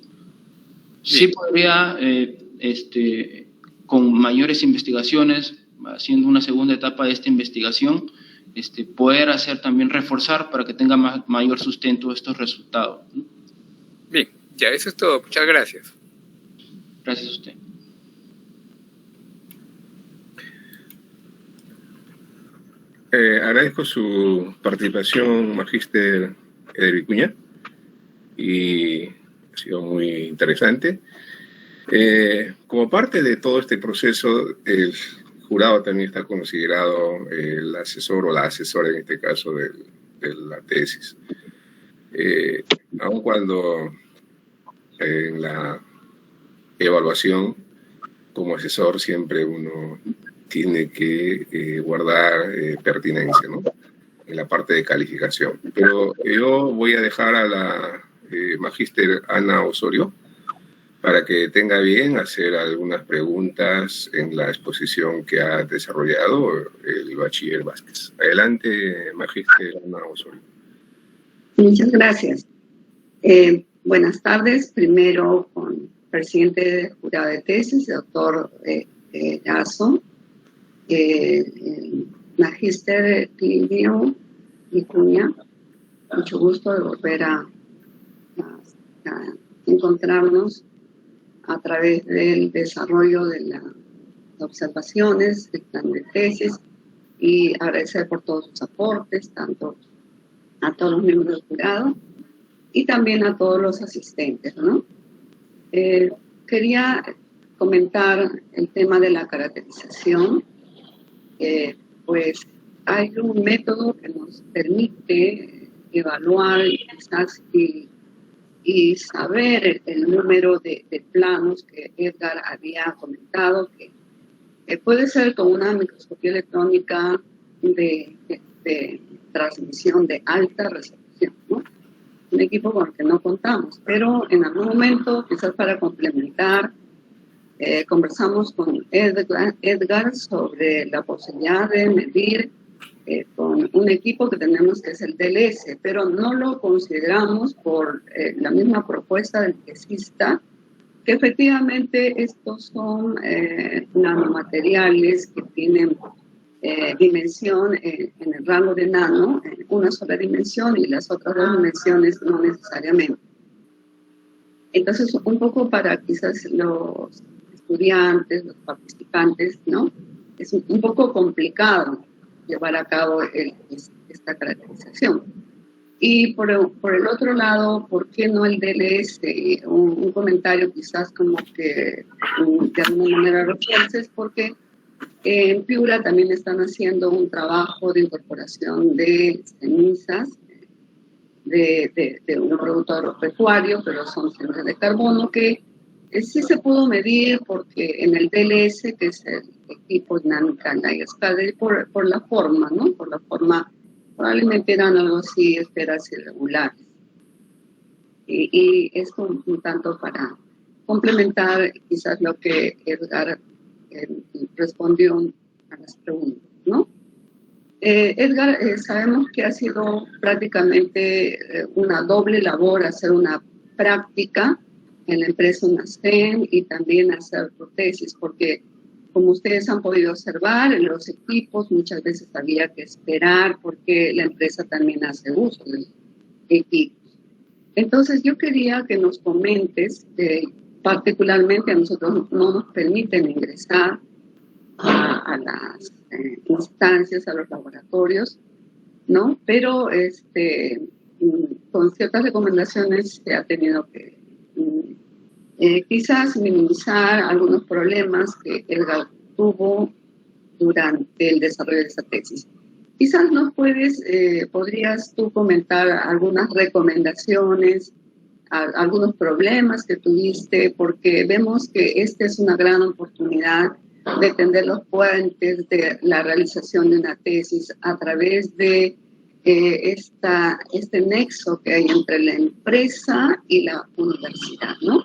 Sí podría, con mayores investigaciones, haciendo una segunda etapa de esta investigación, poder reforzar para que tenga mayor sustento estos resultados, ¿no? Bien, ya eso es todo. Muchas gracias. Gracias a usted. Agradezco su participación, Magíster Vicuña, y ha sido muy interesante. Como parte de todo este proceso, el jurado también está considerado el asesor o la asesora, en este caso, de la tesis. Aun cuando en la evaluación, como asesor, siempre uno tiene que guardar pertinencia, ¿no?, en la parte de calificación. Pero yo voy a dejar a la magíster Ana Osorio para que tenga bien hacer algunas preguntas en la exposición que ha desarrollado el bachiller Vázquez. Adelante, magíster Ana Osorio. Muchas gracias. Buenas tardes. Primero con el presidente del jurado de tesis, el doctor Lazo, magíster Plinio Vicuña. Mucho gusto de volver a encontrarnos a través del desarrollo de las observaciones, del plan de tesis, y agradecer por todos sus aportes, tanto a todos los miembros del jurado y también a todos los asistentes, ¿no? Quería comentar el tema de la caracterización. Pues hay un método que nos permite evaluar quizás y saber el número de planos que Edgar había comentado, que puede ser con una microscopía electrónica de transmisión de alta resolución, ¿no? Un equipo con el que no contamos, pero en algún momento, quizás para complementar, conversamos con Edgar sobre la posibilidad de medir con un equipo que tenemos que es el DLS, pero no lo consideramos por la misma propuesta del tesista, que efectivamente estos son nanomateriales que tienen dimensión en el rango de nano, una sola dimensión y las otras dos dimensiones no necesariamente. Entonces, un poco para quizás los estudiantes, los participantes, ¿no? Es un poco complicado llevar a cabo esta caracterización. Y por el otro lado, ¿por qué no el DLS? Un comentario quizás como que de alguna manera refuerza, es porque en Piura también están haciendo un trabajo de incorporación de cenizas de un producto agropecuario, pero son cenizas de carbono que sí se pudo medir porque en el DLS, que es el equipo dinámica Light Study, por la forma, ¿no? Por la forma, probablemente eran algo así, esferas irregulares. Y esto un tanto para complementar quizás lo que Edgar respondió a las preguntas, ¿no? Edgar, sabemos que ha sido prácticamente una doble labor hacer una práctica en la empresa UNACEN y también hacer tu tesis, porque como ustedes han podido observar, en los equipos muchas veces había que esperar porque la empresa también hace uso de los equipos. Entonces yo quería que nos comentes, particularmente a nosotros no nos permiten ingresar a las instancias, a los laboratorios, ¿no? Pero con ciertas recomendaciones se ha tenido que quizás minimizar algunos problemas que Edgar tuvo durante el desarrollo de esa tesis. Quizás podrías tú comentar algunas recomendaciones, algunos problemas que tuviste, porque vemos que esta es una gran oportunidad de tender los puentes de la realización de una tesis a través de este nexo que hay entre la empresa y la universidad, ¿no?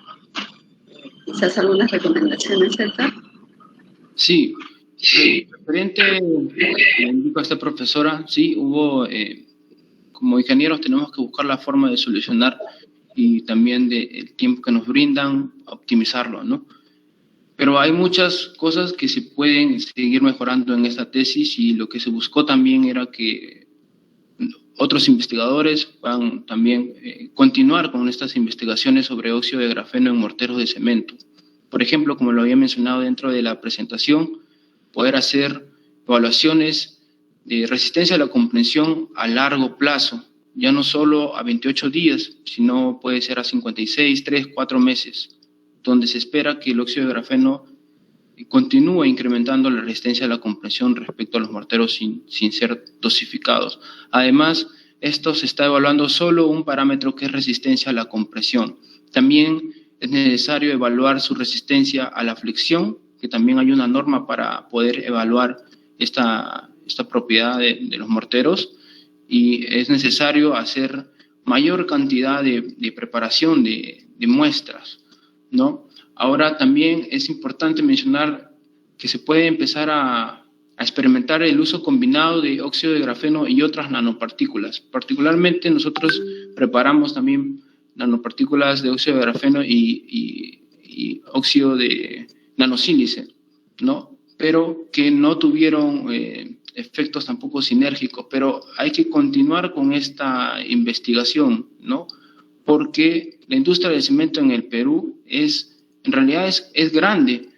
Quizás algunas recomendaciones, Edgar. Sí. Referente a esta profesora, sí, hubo, como ingenieros tenemos que buscar la forma de solucionar y también el tiempo que nos brindan, optimizarlo, ¿no? Pero hay muchas cosas que se pueden seguir mejorando en esta tesis y lo que se buscó también era que otros investigadores puedan también continuar con estas investigaciones sobre óxido de grafeno en morteros de cemento. Por ejemplo, como lo había mencionado dentro de la presentación, poder hacer evaluaciones de resistencia a la compresión a largo plazo, ya no solo a 28 días, sino puede ser a 56, 3, 4 meses, donde se espera que el óxido de grafeno continúe incrementando la resistencia a la compresión respecto a los morteros sin ser dosificados. Además, esto se está evaluando solo un parámetro que es resistencia a la compresión. También es necesario evaluar su resistencia a la flexión, que también hay una norma para poder evaluar esta propiedad de los morteros, y es necesario hacer mayor cantidad de preparación de muestras, ¿no? Ahora también es importante mencionar que se puede empezar a experimentar el uso combinado de óxido de grafeno y otras nanopartículas. Particularmente nosotros preparamos también nanopartículas de óxido de grafeno y óxido de nanosílice, ¿no? Pero que no tuvieron efectos tampoco sinérgicos, pero hay que continuar con esta investigación, ¿no? Porque la industria del cemento en el Perú en realidad es grande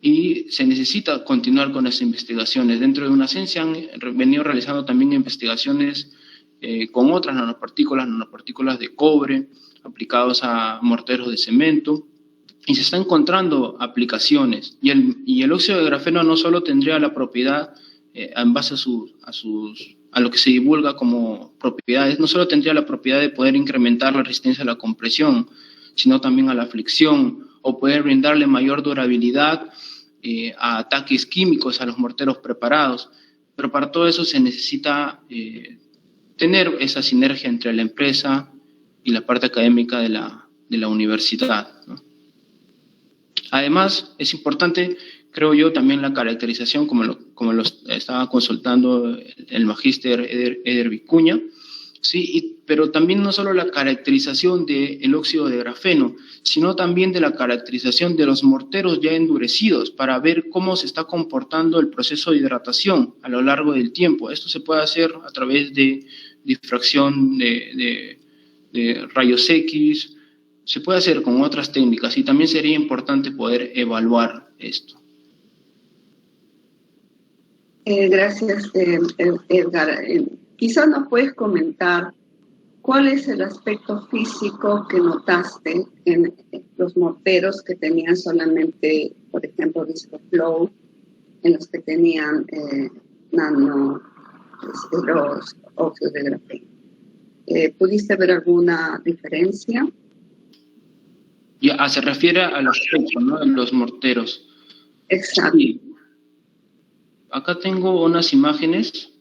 y se necesita continuar con estas investigaciones. Dentro de UNACEN se han venido realizando también investigaciones con otras nanopartículas de cobre aplicados a morteros de cemento, y se están encontrando aplicaciones. Y el óxido de grafeno no solo tendría la propiedad, en base a lo que se divulga como propiedades, no solo tendría la propiedad de poder incrementar la resistencia a la compresión, sino también a la flexión, o poder brindarle mayor durabilidad a ataques químicos a los morteros preparados. pero para todo eso se necesita tener esa sinergia entre la empresa y la parte académica de la universidad, ¿no? Además, es importante, creo yo, también la caracterización, como lo estaba consultando el magíster Eder Vicuña, ¿sí? Pero también no solo la caracterización del óxido de grafeno, sino también de la caracterización de los morteros ya endurecidos para ver cómo se está comportando el proceso de hidratación a lo largo del tiempo. Esto se puede hacer a través de difracción de rayos X, se puede hacer con otras técnicas y también sería importante poder evaluar esto. Gracias, Edgar. Quizás nos puedes comentar cuál es el aspecto físico que notaste en los morteros que tenían solamente, por ejemplo, ViscoFlow, en los que tenían los óxidos de grafeno. ¿Pudiste ver alguna diferencia? Ya, se refiere a los techos, ¿no? Los morteros. Exacto. Sí. Acá tengo unas imágenes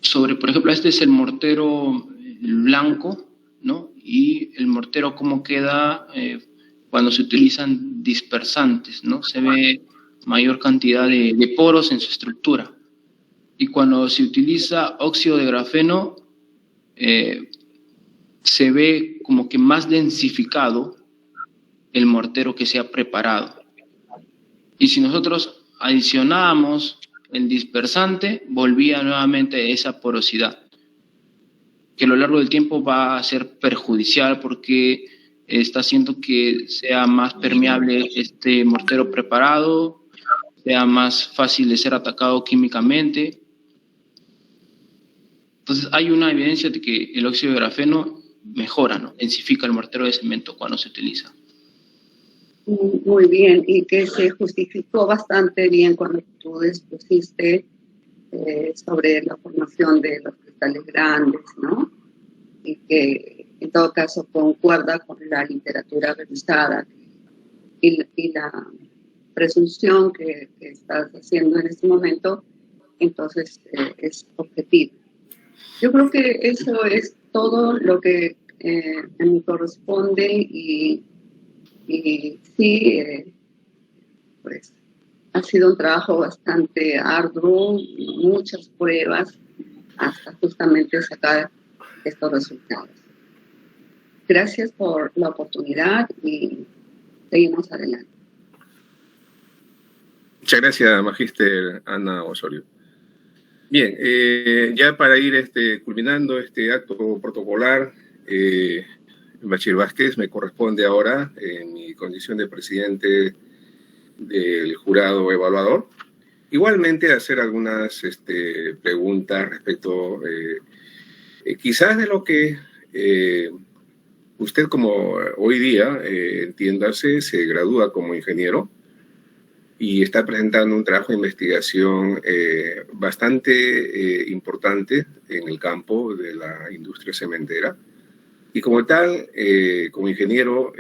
sobre, por ejemplo, este es el mortero blanco, ¿no? Y el mortero cómo queda cuando se utilizan dispersantes, ¿no? Se ve mayor cantidad de poros en su estructura. Y cuando se utiliza óxido de grafeno, se ve como que más densificado el mortero que se ha preparado. Y si nosotros adicionábamos el dispersante, volvía nuevamente esa porosidad, que a lo largo del tiempo va a ser perjudicial porque está haciendo que sea más permeable este mortero preparado, sea más fácil de ser atacado químicamente. Entonces hay una evidencia de que el óxido de grafeno mejora, ¿no? Densifica el mortero de cemento cuando se utiliza. Muy bien, y que se justificó bastante bien cuando tú expusiste sobre la formación de los cristales grandes, ¿no? Y que en todo caso concuerda con la literatura revisada y la presunción que estás haciendo en este momento, entonces es objetivo. Yo creo que eso es todo lo que me corresponde y sí, pues ha sido un trabajo bastante arduo, muchas pruebas, hasta justamente sacar estos resultados. Gracias por la oportunidad y seguimos adelante. Muchas gracias, magíster Ana Osorio. Bien, ya para ir culminando este acto protocolar, Bachiller Vázquez, me corresponde ahora, en mi condición de presidente del jurado evaluador, igualmente hacer algunas preguntas respecto, quizás de lo que usted como hoy día, entiéndase, se gradúa como ingeniero y está presentando un trabajo de investigación bastante importante en el campo de la industria cementera. Y como tal, como ingeniero,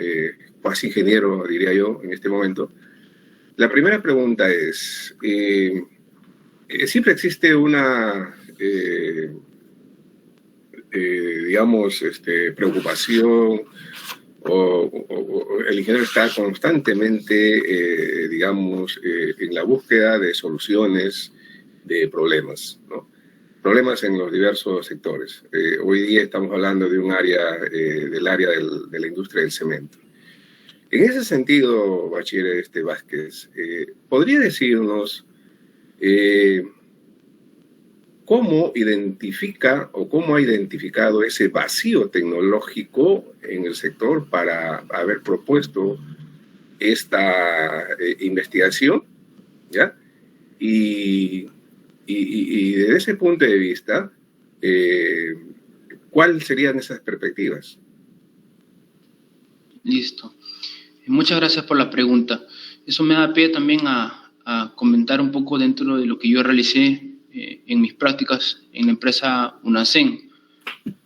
cuasi ingeniero, diría yo, en este momento, la primera pregunta es, siempre existe una, digamos, preocupación, o el ingeniero está constantemente, digamos, en la búsqueda de soluciones de problemas, ¿no? Problemas en los diversos sectores. Hoy día estamos hablando de un área, del área de la industria del cemento. En ese sentido, Bachiller Vázquez, ¿podría decirnos cómo identifica o cómo ha identificado ese vacío tecnológico en el sector para haber propuesto esta investigación, ¿ya? Y desde ese punto de vista, ¿cuáles serían esas perspectivas? Listo. Muchas gracias por la pregunta. Eso me da pie también a comentar un poco dentro de lo que yo realicé en mis prácticas en la empresa UNACEN.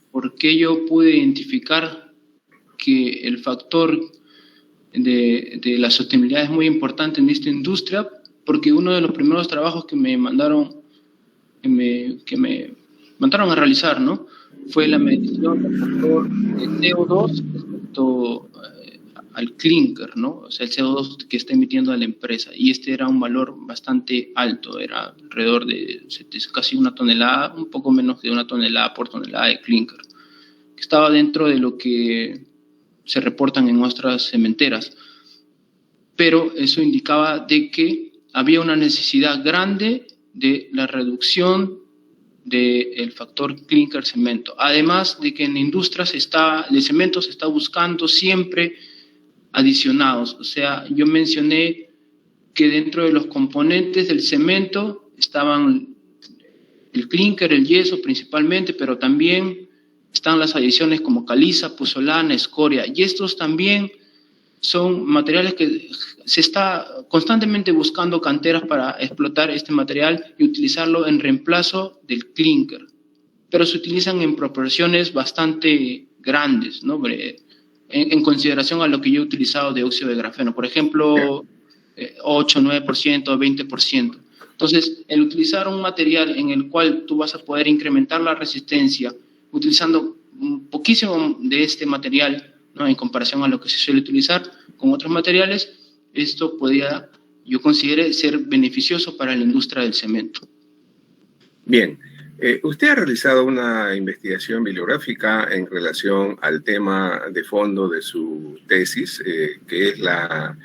¿Por qué yo pude identificar que el factor de la sostenibilidad es muy importante en esta industria? porque uno de los primeros trabajos que me mandaron, que me mandaron a realizar, ¿no? Fue la medición del factor de CO2 respecto al clinker, ¿no? O sea, el CO2 que está emitiendo la empresa. Y este era un valor bastante alto, era alrededor de casi una tonelada, un poco menos de una tonelada por tonelada de clinker, que estaba dentro de lo que se reportan en nuestras cementeras. Pero eso indicaba de que había una necesidad grande de la reducción del factor clinker cemento. Además de que en la industria de cemento se está buscando siempre adicionados. O sea, yo mencioné que dentro de los componentes del cemento estaban el clinker, el yeso principalmente, pero también están las adiciones como caliza, pozolana, escoria. Y estos también son materiales que se está constantemente buscando canteras para explotar este material y utilizarlo en reemplazo del clinker. Pero se utilizan en proporciones bastante grandes, ¿no? En consideración a lo que yo he utilizado de óxido de grafeno. Por ejemplo, 8, 9%, 20%. Entonces, el utilizar un material en el cual tú vas a poder incrementar la resistencia utilizando un poquísimo de este material, ¿no? En comparación a lo que se suele utilizar con otros materiales, esto podría, yo considero, ser beneficioso para la industria del cemento. Bien, usted ha realizado una investigación bibliográfica en relación al tema de fondo de su tesis, que es la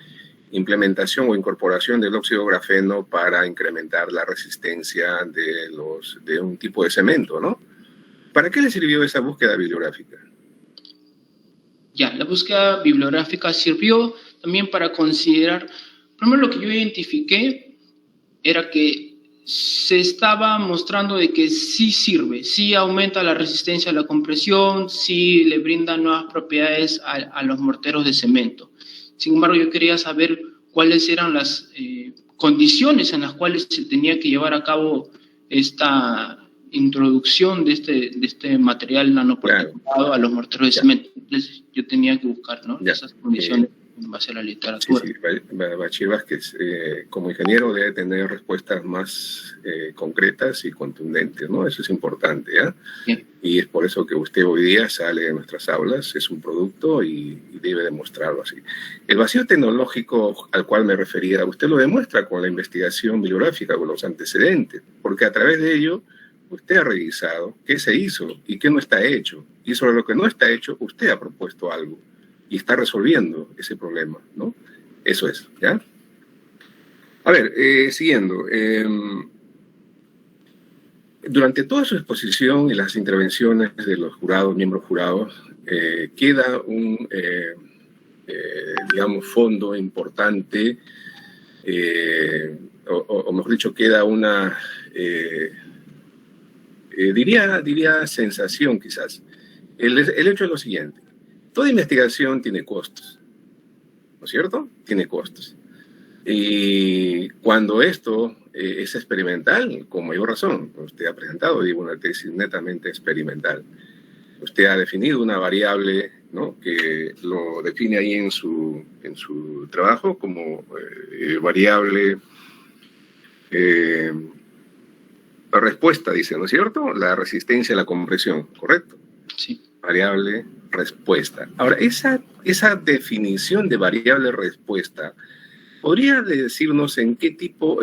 implementación o incorporación del óxido de grafeno para incrementar la resistencia de un tipo de cemento, ¿no? ¿Para qué le sirvió esa búsqueda bibliográfica? Ya, la búsqueda bibliográfica sirvió también para considerar, primero lo que yo identifiqué era que se estaba mostrando de que sí sirve, sí aumenta la resistencia a la compresión, sí le brinda nuevas propiedades a los morteros de cemento. Sin embargo, yo quería saber cuáles eran las condiciones en las cuales se tenía que llevar a cabo esta introducción de este material nanoparticulado a los morteros de cemento. Entonces, yo tenía que buscar, ¿no? Esas condiciones en base a la literatura. Sí, Bachir Vázquez, como ingeniero debe tener respuestas más concretas y contundentes, ¿no? Eso es importante, ¿ya? Bien. Y es por eso que usted hoy día sale de nuestras aulas, es un producto y debe demostrarlo así. El vacío tecnológico al cual me refería, usted lo demuestra con la investigación bibliográfica, con los antecedentes, porque a través de ello usted ha revisado qué se hizo y qué no está hecho. Y sobre lo que no está hecho, usted ha propuesto algo y está resolviendo ese problema, ¿no? Eso es, ¿ya? A ver, siguiendo. Durante toda su exposición y las intervenciones de los jurados, miembros jurados, queda un, digamos, fondo importante, o mejor dicho, queda una... diría sensación quizás. El hecho es lo siguiente. Toda investigación tiene costos, ¿no es cierto? Tiene costos. Y cuando esto es experimental, con mayor razón, usted ha presentado, digo, una tesis netamente experimental. Usted ha definido una variable, ¿no? Que lo define ahí en su trabajo como variable respuesta, dice, ¿no es cierto? La resistencia a la compresión, ¿correcto? Sí. Variable respuesta. Ahora, esa definición de variable respuesta, ¿podría decirnos en qué tipo,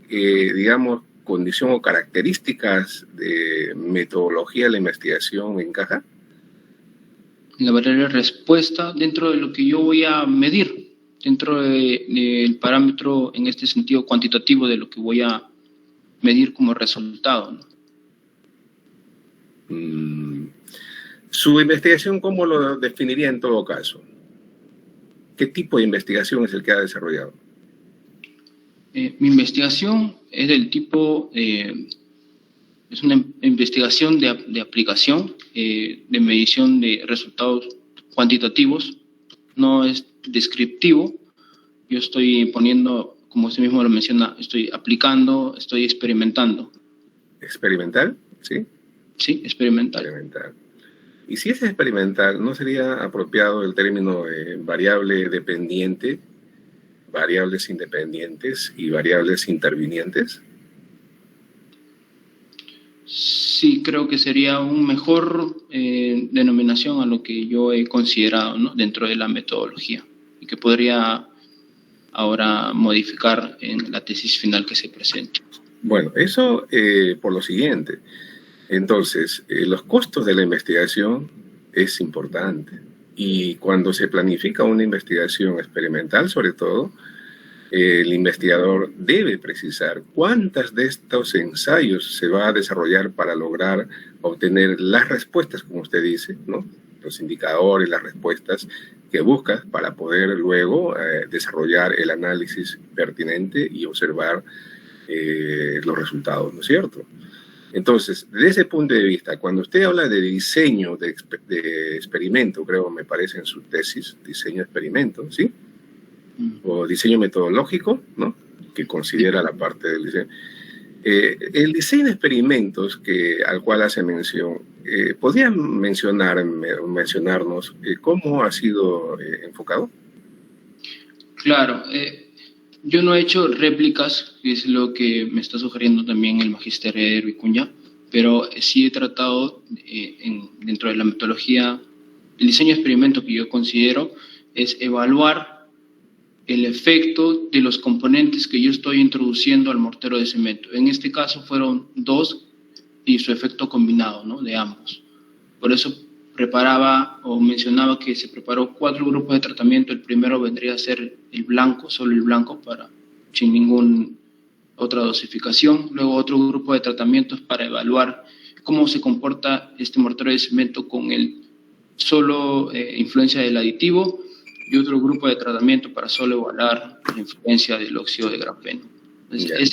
digamos, condición o características de metodología de la investigación encaja? La variable respuesta dentro de lo que yo voy a medir, dentro del parámetro en este sentido cuantitativo de lo que voy a medir como resultado, ¿no? Su investigación, ¿cómo lo definiría en todo caso? ¿Qué tipo de investigación es el que ha desarrollado? Mi investigación es del tipo, es una investigación de aplicación, de medición de resultados cuantitativos, no es descriptivo. Yo estoy poniendo, como usted mismo lo menciona, estoy aplicando, estoy experimentando. ¿Experimental? ¿Sí? Sí, experimental. Experimental. Y si es experimental, ¿no sería apropiado el término variable dependiente? variables independientes y variables intervinientes? Sí, creo que sería un mejor denominación a lo que yo he considerado, ¿no?, dentro de la metodología, y que podría ahora modificar en la tesis final que se presente. Bueno, eso por lo siguiente. Entonces, los costos de la investigación es importante. Y cuando se planifica una investigación experimental, sobre todo, el investigador debe precisar cuántas de estos ensayos se va a desarrollar para lograr obtener las respuestas, como usted dice, ¿no?, los indicadores, las respuestas que buscas para poder luego desarrollar el análisis pertinente y observar los resultados, ¿no es cierto? Entonces, desde ese punto de vista, cuando usted habla de diseño de experimento, creo, me parece en su tesis, diseño de experimento, ¿sí? O diseño metodológico, ¿no?, que considera la parte del diseño. El diseño de experimentos al cual hace mención, ¿podría mencionarnos cómo ha sido enfocado? Claro, yo no he hecho réplicas, que es lo que me está sugiriendo también el magíster Eder Vicuña, pero sí he tratado dentro de la metodología, el diseño de experimento que yo considero es evaluar el efecto de los componentes que yo estoy introduciendo al mortero de cemento. En este caso fueron 2 y su efecto combinado, ¿no?, de ambos. Por eso preparaba o mencionaba que se preparó 4 grupos de tratamiento. El primero vendría a ser el blanco, solo el blanco, sin ninguna otra dosificación. Luego otro grupo de tratamientos para evaluar cómo se comporta este mortero de cemento con el solo influencia del aditivo, y otro grupo de tratamiento para solo evaluar la influencia del óxido de grafeno. Entonces,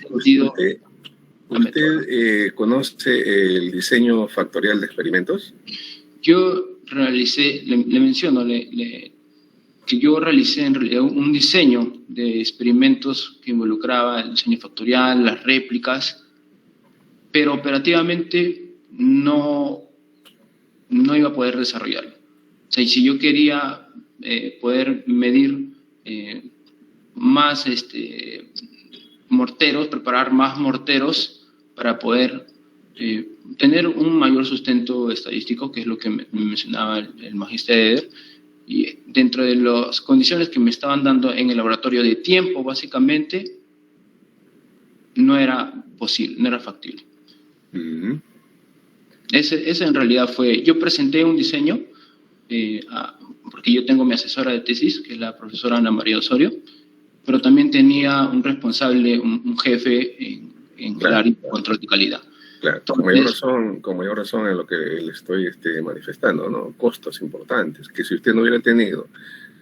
¿Usted conoce el diseño factorial de experimentos? Yo realicé, le menciono, que yo realicé en realidad un diseño de experimentos que involucraba el diseño factorial, las réplicas, pero operativamente no iba a poder desarrollarlo. O sea, y si yo quería poder medir más morteros, preparar más morteros para poder tener un mayor sustento estadístico, que es lo que me mencionaba el magíster Eder, y dentro de las condiciones que me estaban dando en el laboratorio de tiempo, básicamente, no era posible, no era factible. Uh-huh. Ese en realidad fue, yo presenté un diseño, porque yo tengo mi asesora de tesis, que es la profesora Ana María Osorio, pero también tenía un responsable, un jefe en el área de control de calidad. Claro, con mayor razón en lo que le estoy manifestando, ¿no? Costos importantes, que si usted no hubiera tenido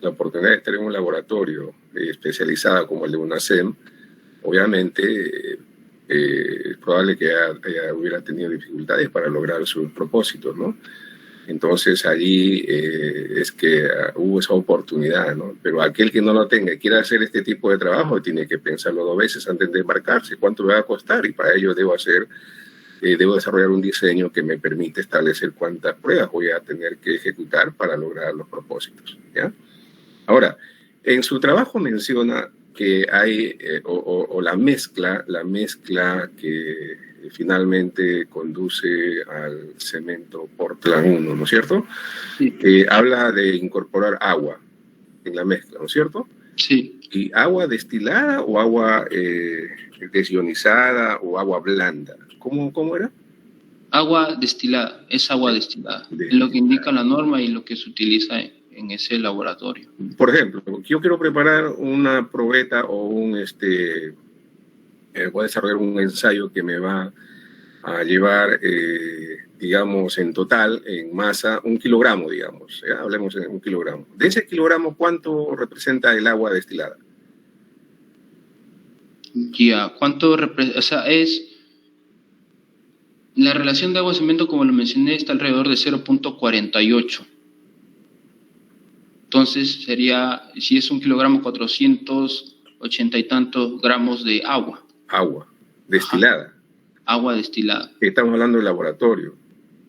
la oportunidad de estar en un laboratorio especializado como el de UNACEM, obviamente es probable que hubiera tenido dificultades para lograr sus propósitos, ¿no? Entonces allí es que hubo esa oportunidad, ¿no? Pero aquel que no lo tenga y quiera hacer este tipo de trabajo tiene que pensarlo 2 veces antes de embarcarse, cuánto me va a costar, y para ello debo desarrollar un diseño que me permite establecer cuántas pruebas voy a tener que ejecutar para lograr los propósitos, ¿ya? Ahora, en su trabajo menciona que hay, la mezcla que finalmente conduce al cemento Portland 1, ¿no es cierto? Sí. Habla de incorporar agua en la mezcla, ¿no es cierto? Sí. ¿Y agua destilada o agua desionizada o agua blanda? ¿Cómo era? Agua destilada, es agua destilada. Es lo que indica la norma y lo que se utiliza en ese laboratorio. Por ejemplo, yo quiero preparar una probeta o voy a desarrollar un ensayo que me va a llevar, digamos, en total, en masa, 1 kilogramo, digamos. ¿Ya? Hablemos en 1 kilogramo. De ese kilogramo, ¿cuánto representa el agua destilada? Ya, ¿cuánto representa? O sea, es... La relación de agua-cemento, como lo mencioné, está alrededor de 0.48. Entonces sería, si es 1 kilogramo, 480 y tantos gramos de agua. Agua destilada. Ajá. Agua destilada. Estamos hablando de laboratorio.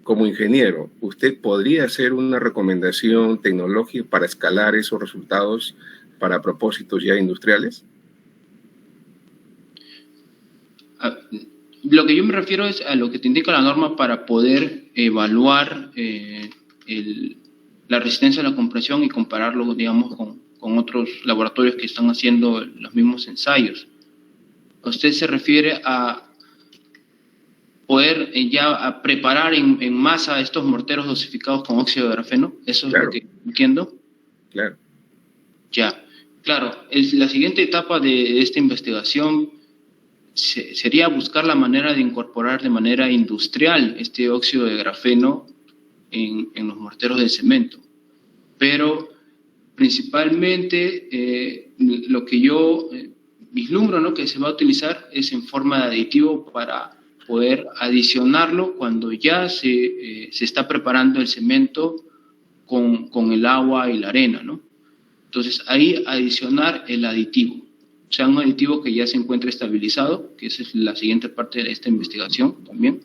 Como ingeniero, ¿usted podría hacer una recomendación tecnológica para escalar esos resultados para propósitos ya industriales? Lo que yo me refiero es a lo que te indica la norma para poder evaluar la resistencia a la compresión y compararlo, digamos, con otros laboratorios que están haciendo los mismos ensayos. ¿Usted se refiere a poder a preparar en masa estos morteros dosificados con óxido de grafeno? ¿Eso es lo que entiendo? Claro. Ya, claro. La siguiente etapa de esta investigación sería buscar la manera de incorporar de manera industrial este óxido de grafeno en los morteros de cemento. Pero principalmente lo que yo vislumbro, ¿no?, que se va a utilizar es en forma de aditivo para poder adicionarlo cuando ya se está preparando el cemento con el agua y la arena, ¿no? Entonces ahí adicionar el aditivo. O sea, un aditivo que ya se encuentre estabilizado, que esa es la siguiente parte de esta investigación también.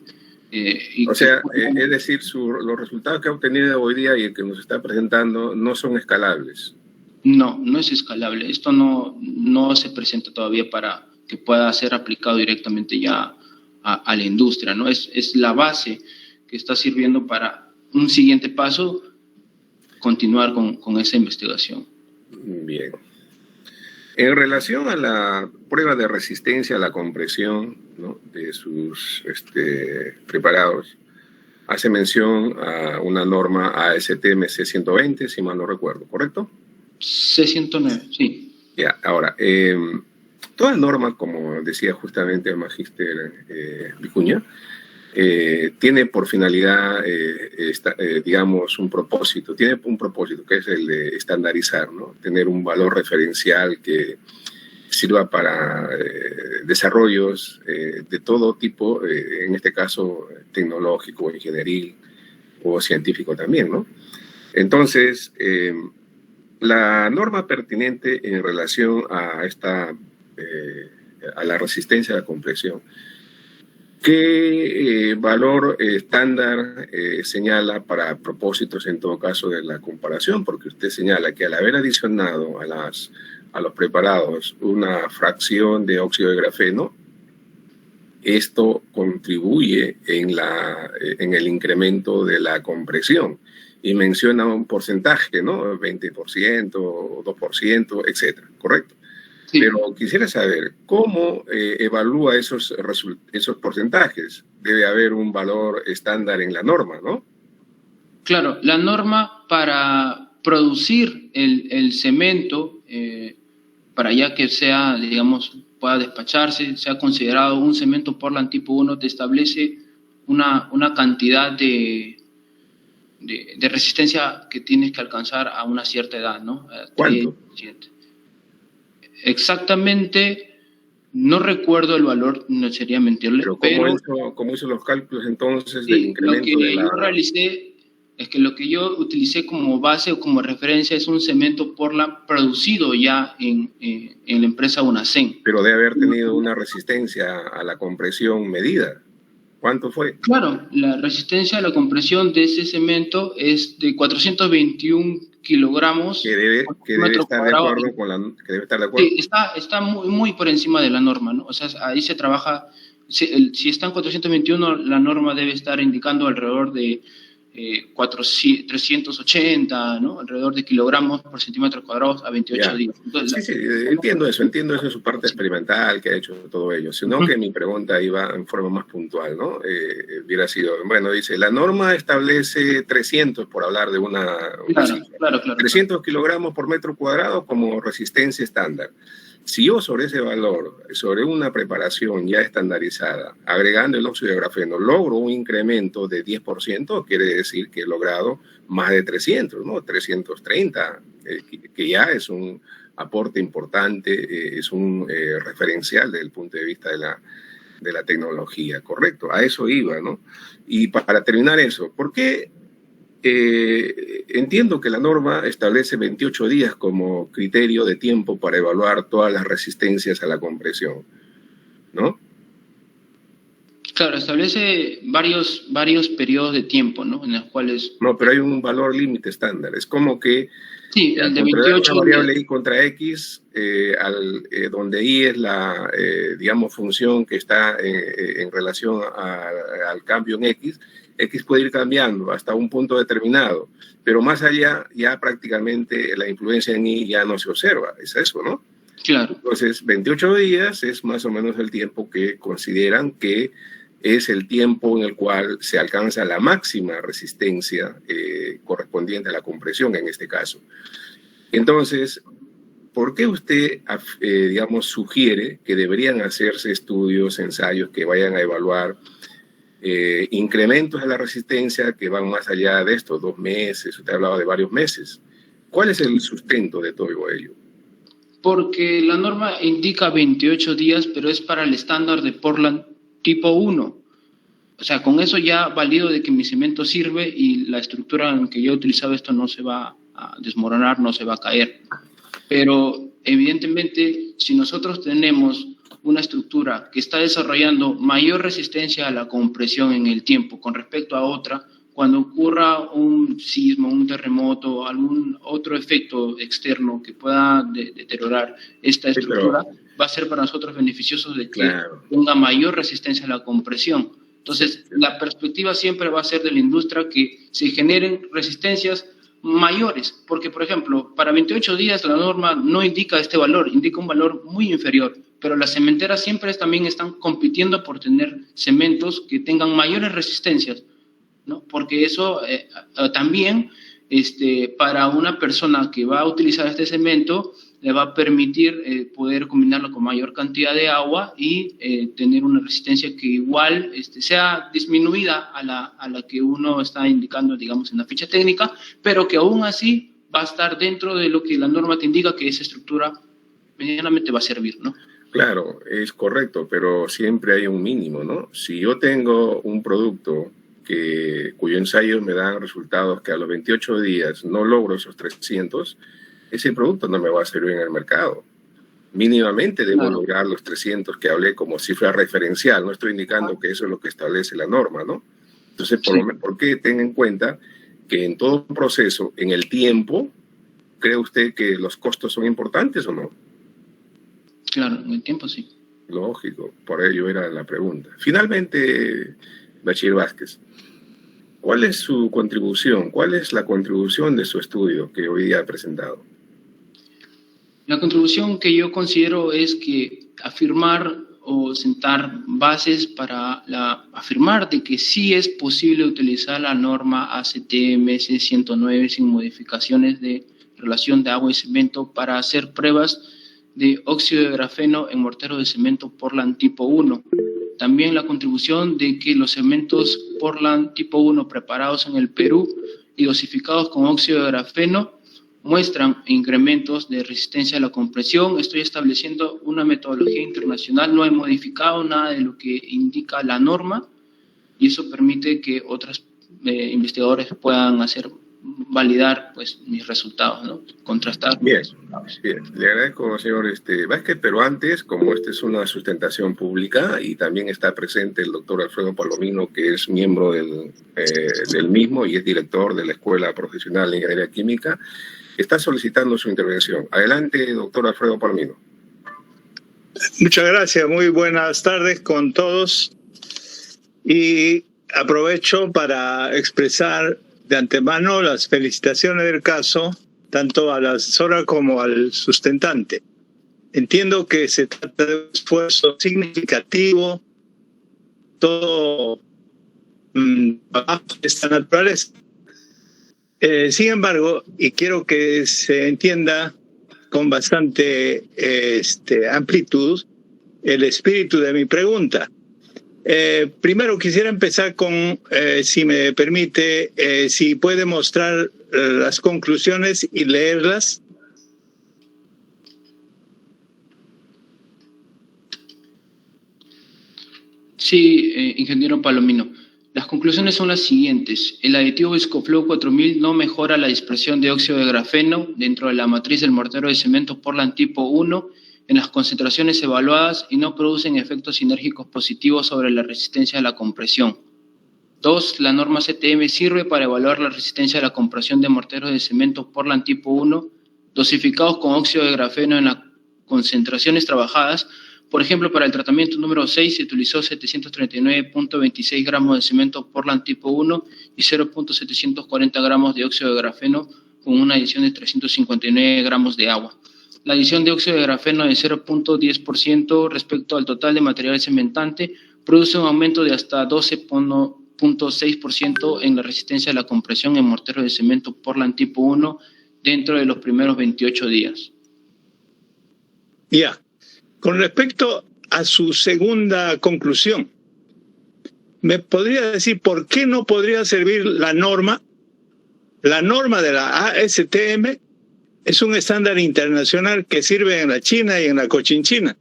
O sea, es decir, los resultados que ha obtenido hoy día y el que nos está presentando no son escalables. No es escalable. Esto no se presenta todavía para que pueda ser aplicado directamente ya a la industria, ¿no? Es la base que está sirviendo para un siguiente paso, continuar con esa investigación. Bien. En relación a la prueba de resistencia a la compresión, ¿no?, de sus preparados, hace mención a una norma ASTM C120, si mal no recuerdo, ¿correcto? C109, sí. Ya, ahora, toda norma, como decía justamente el magíster Vicuña, tiene por finalidad, digamos, tiene un propósito que es el de estandarizar, ¿no? Tener un valor referencial que sirva para desarrollos de todo tipo, en este caso tecnológico, ingenieril o científico también, ¿no? Entonces, la norma pertinente en relación a la resistencia a la compresión, ¿qué valor estándar señala para propósitos, en todo caso, de la comparación? Porque usted señala que al haber adicionado a los preparados una fracción de óxido de grafeno, esto contribuye en el incremento de la compresión. Y menciona un porcentaje, ¿no? 20%, 2%, etcétera, ¿correcto? Sí. Pero quisiera saber, ¿cómo evalúa esos porcentajes? Debe haber un valor estándar en la norma, ¿no? Claro, la norma para producir el cemento, para ya que sea, digamos, pueda despacharse, sea considerado un cemento Portland tipo 1, te establece una cantidad de resistencia que tienes que alcanzar a una cierta edad, ¿no? ¿Cuánto? Exactamente, no recuerdo el valor, no sería mentirle. Pero ¿cómo hizo los cálculos entonces del incremento de la...? Lo que yo realicé es que lo que yo utilicé como base o como referencia es un cemento Portland producido ya en la empresa UNACEN. Pero debe haber tenido una resistencia a la compresión medida. ¿Cuánto fue? Claro, la resistencia a la compresión de ese cemento es de 421 kilogramos. Que debe estar de acuerdo con que debe estar de acuerdo. Sí, está muy por encima de la norma, ¿no? O sea, ahí se trabaja, si está en 421, la norma debe estar indicando alrededor de 380, ¿no? Alrededor de kilogramos por centímetro cuadrado a 28 días. Entonces, sí, entiendo eso en su parte experimental que ha hecho todo ello, sino que mi pregunta iba en forma más puntual, ¿no? Hubiera sido, bueno, dice, la norma establece 300, por hablar de una claro. 300 kilogramos por metro cuadrado como resistencia estándar. Si yo sobre ese valor, sobre una preparación ya estandarizada, agregando el óxido de grafeno, logro un incremento de 10%, quiere decir que he logrado más de 300, ¿no? 330, que ya es un aporte importante, es un referencial desde el punto de vista de la tecnología, ¿correcto? A eso iba, ¿no? Y para terminar eso, ¿por qué? Entiendo que la norma establece 28 días como criterio de tiempo para evaluar todas las resistencias a la compresión, ¿no? Claro, establece varios periodos de tiempo, ¿no? En los cuales... No, pero hay un valor límite estándar. Es como que Sí, el de contra 28 una variable días. y contra x, donde y es la, digamos, función que está en relación al cambio en x puede ir cambiando hasta un punto determinado, pero más allá ya prácticamente la influencia en y ya no se observa, es eso, ¿no? Claro. Entonces, 28 días es más o menos el tiempo que consideran que es el tiempo en el cual se alcanza la máxima resistencia correspondiente a la compresión en este caso. Entonces, ¿por qué usted, digamos, sugiere que deberían hacerse estudios, ensayos que vayan a evaluar incrementos de la resistencia que van más allá de estos 2 meses? Usted ha hablado de varios meses. ¿Cuál es el sustento de todo ello? Porque la norma indica 28 días, pero es para el estándar de Portland tipo 1. O sea, con eso ya valido de que mi cemento sirve y la estructura en que yo he utilizado esto no se va a desmoronar, no se va a caer. Pero evidentemente, si nosotros tenemos una estructura que está desarrollando mayor resistencia a la compresión en el tiempo con respecto a otra, cuando ocurra un sismo, un terremoto, algún otro efecto externo que pueda deteriorar esta estructura, va a ser para nosotros beneficioso de que tenga mayor resistencia a la compresión. Entonces, la perspectiva siempre va a ser de la industria que se generen resistencias mayores, porque, por ejemplo, para 28 días la norma no indica este valor, indica un valor muy inferior, pero las cementeras siempre también están compitiendo por tener cementos que tengan mayores resistencias, ¿no? Porque eso también para una persona que va a utilizar este cemento le va a permitir poder combinarlo con mayor cantidad de agua y tener una resistencia que igual sea disminuida a la que uno está indicando, digamos, en la ficha técnica, pero que aún así va a estar dentro de lo que la norma te indica que esa estructura medianamente va a servir, ¿no? Claro, es correcto, pero siempre hay un mínimo, ¿no? Si yo tengo un producto cuyo ensayo me dan resultados que a los 28 días no logro esos 300, ese producto no me va a servir en el mercado. Mínimamente debo lograr los 300 que hablé como cifra referencial. No estoy indicando que eso es lo que establece la norma, ¿no? Entonces, ¿por qué tenga en cuenta que en todo proceso, en el tiempo, cree usted que los costos son importantes o no? Claro, en el tiempo sí. Lógico, por ello era la pregunta. Finalmente, Bachiller Vázquez, ¿cuál es su contribución? ¿Cuál es la contribución de su estudio que hoy día ha presentado? La contribución que yo considero es que afirmar o sentar bases para afirmar de que sí es posible utilizar la norma ACTMS 109 sin modificaciones de relación de agua y cemento para hacer pruebas de óxido de grafeno en mortero de cemento Portland tipo 1. También la contribución de que los cementos Portland tipo 1 preparados en el Perú y dosificados con óxido de grafeno muestran incrementos de resistencia a la compresión. Estoy estableciendo una metodología internacional, no he modificado nada de lo que indica la norma y eso permite que otros investigadores puedan validar pues mis resultados, ¿no? Contrastar. Bien, bien. Le agradezco, señor Vázquez, pero antes, como esta es una sustentación pública y también está presente el doctor Alfredo Palomino, que es miembro del mismo y es director de la Escuela Profesional de Ingeniería Química, está solicitando su intervención. Adelante, doctor Alfredo Palomino. Muchas gracias, muy buenas tardes con todos y aprovecho para expresar de antemano las felicitaciones del caso, tanto a la asesora como al sustentante. Entiendo que se trata de un esfuerzo significativo, todo bajo esta naturaleza. Sin embargo, y quiero que se entienda con bastante amplitud el espíritu de mi pregunta. Primero quisiera empezar con, si me permite, si puede mostrar las conclusiones y leerlas. Sí, ingeniero Palomino. Las conclusiones son las siguientes. El aditivo Viscoflow 4000 no mejora la dispersión de óxido de grafeno dentro de la matriz del mortero de cemento Portland tipo 1 en las concentraciones evaluadas y no producen efectos sinérgicos positivos sobre la resistencia a la compresión. 2. La norma CTM sirve para evaluar la resistencia a la compresión de morteros de cemento Portland tipo 1 dosificados con óxido de grafeno en las concentraciones trabajadas. Por ejemplo, para el tratamiento número 6 se utilizó 739.26 gramos de cemento Portland tipo 1 y 0.740 gramos de óxido de grafeno con una adición de 359 gramos de agua. La adición de óxido de grafeno de 0.10% respecto al total de material cementante produce un aumento de hasta 12.6% en la resistencia a la compresión en morteros de cemento Portland tipo 1 dentro de los primeros 28 días. Ya. Con respecto a su segunda conclusión, ¿me podría decir por qué no podría servir la norma? La norma de la ASTM es un estándar internacional que sirve en la China y en la Cochinchina.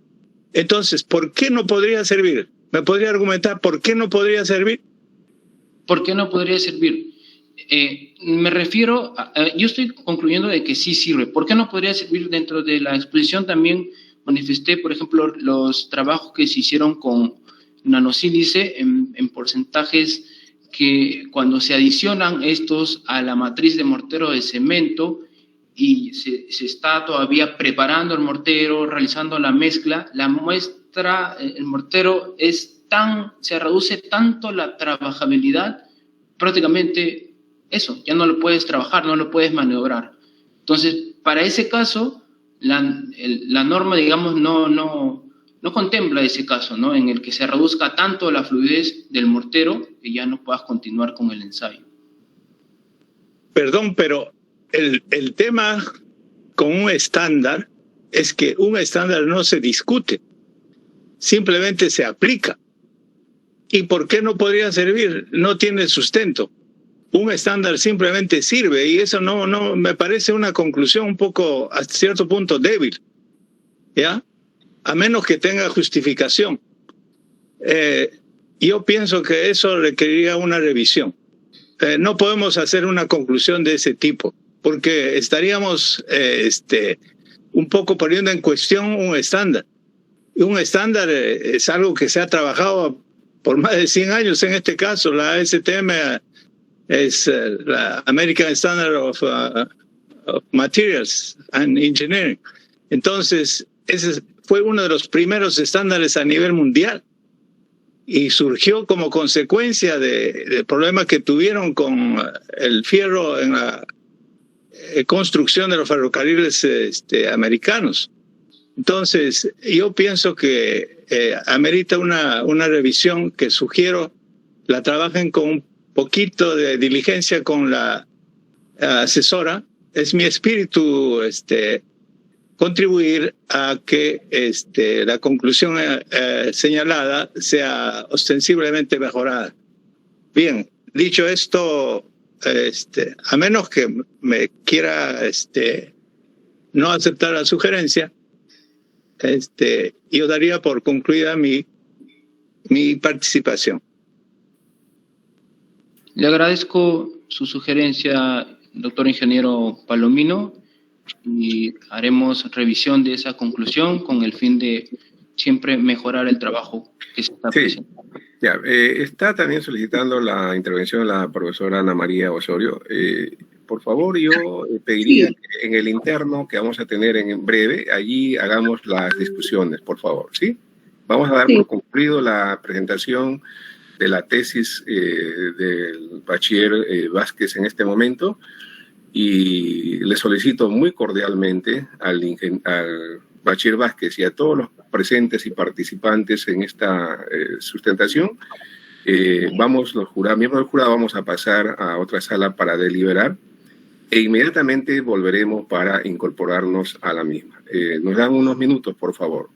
Entonces, ¿por qué no podría servir? ¿Me podría argumentar por qué no podría servir? ¿Por qué no podría servir? Me refiero, yo estoy concluyendo de que sí sirve. ¿Por qué no podría servir? Dentro de la exposición también manifesté, por ejemplo, los trabajos que se hicieron con nanosílice en porcentajes que cuando se adicionan estos a la matriz de mortero de cemento y se está todavía preparando el mortero, realizando la mezcla, la muestra, el mortero se reduce tanto la trabajabilidad, prácticamente eso, ya no lo puedes trabajar, no lo puedes maniobrar. Entonces, para ese caso, la norma, digamos, no contempla ese caso, ¿no? En el que se reduzca tanto la fluidez del mortero que ya no puedas continuar con el ensayo. Perdón, pero el tema con un estándar es que un estándar no se discute, simplemente se aplica. ¿Y por qué no podría servir? No tiene sustento. Un estándar simplemente sirve y eso no me parece una conclusión un poco, a cierto punto, débil, ¿ya? A menos que tenga justificación. Yo pienso que eso requeriría una revisión. No podemos hacer una conclusión de ese tipo, porque estaríamos un poco poniendo en cuestión un estándar. Y un estándar es algo que se ha trabajado por más de 100 años, en este caso, la ASTM es la American Standard of Materials and Engineering. Entonces, ese fue uno de los primeros estándares a nivel mundial y surgió como consecuencia de problemas que tuvieron con el fierro en la construcción de los ferrocarriles americanos. Entonces, yo pienso que amerita una revisión que sugiero la trabajen con un poquito de diligencia con la asesora. Es mi espíritu contribuir a que la conclusión señalada sea ostensiblemente mejorada. Bien, dicho esto, a menos que me quiera no aceptar la sugerencia, yo daría por concluida mi participación. Le agradezco su sugerencia, doctor ingeniero Palomino, y haremos revisión de esa conclusión con el fin de siempre mejorar el trabajo que se está presentando. Ya, está también solicitando la intervención de la profesora Ana María Osorio. Por favor, yo pediría que en el interno que vamos a tener en breve, allí hagamos las discusiones, por favor, ¿sí? Vamos a dar por concluido la presentación de la tesis del bachiller Vázquez en este momento y le solicito muy cordialmente al bachiller Vázquez y a todos los presentes y participantes en esta sustentación, miembros del jurado, vamos a pasar a otra sala para deliberar e inmediatamente volveremos para incorporarnos a la misma. Nos dan unos minutos, por favor.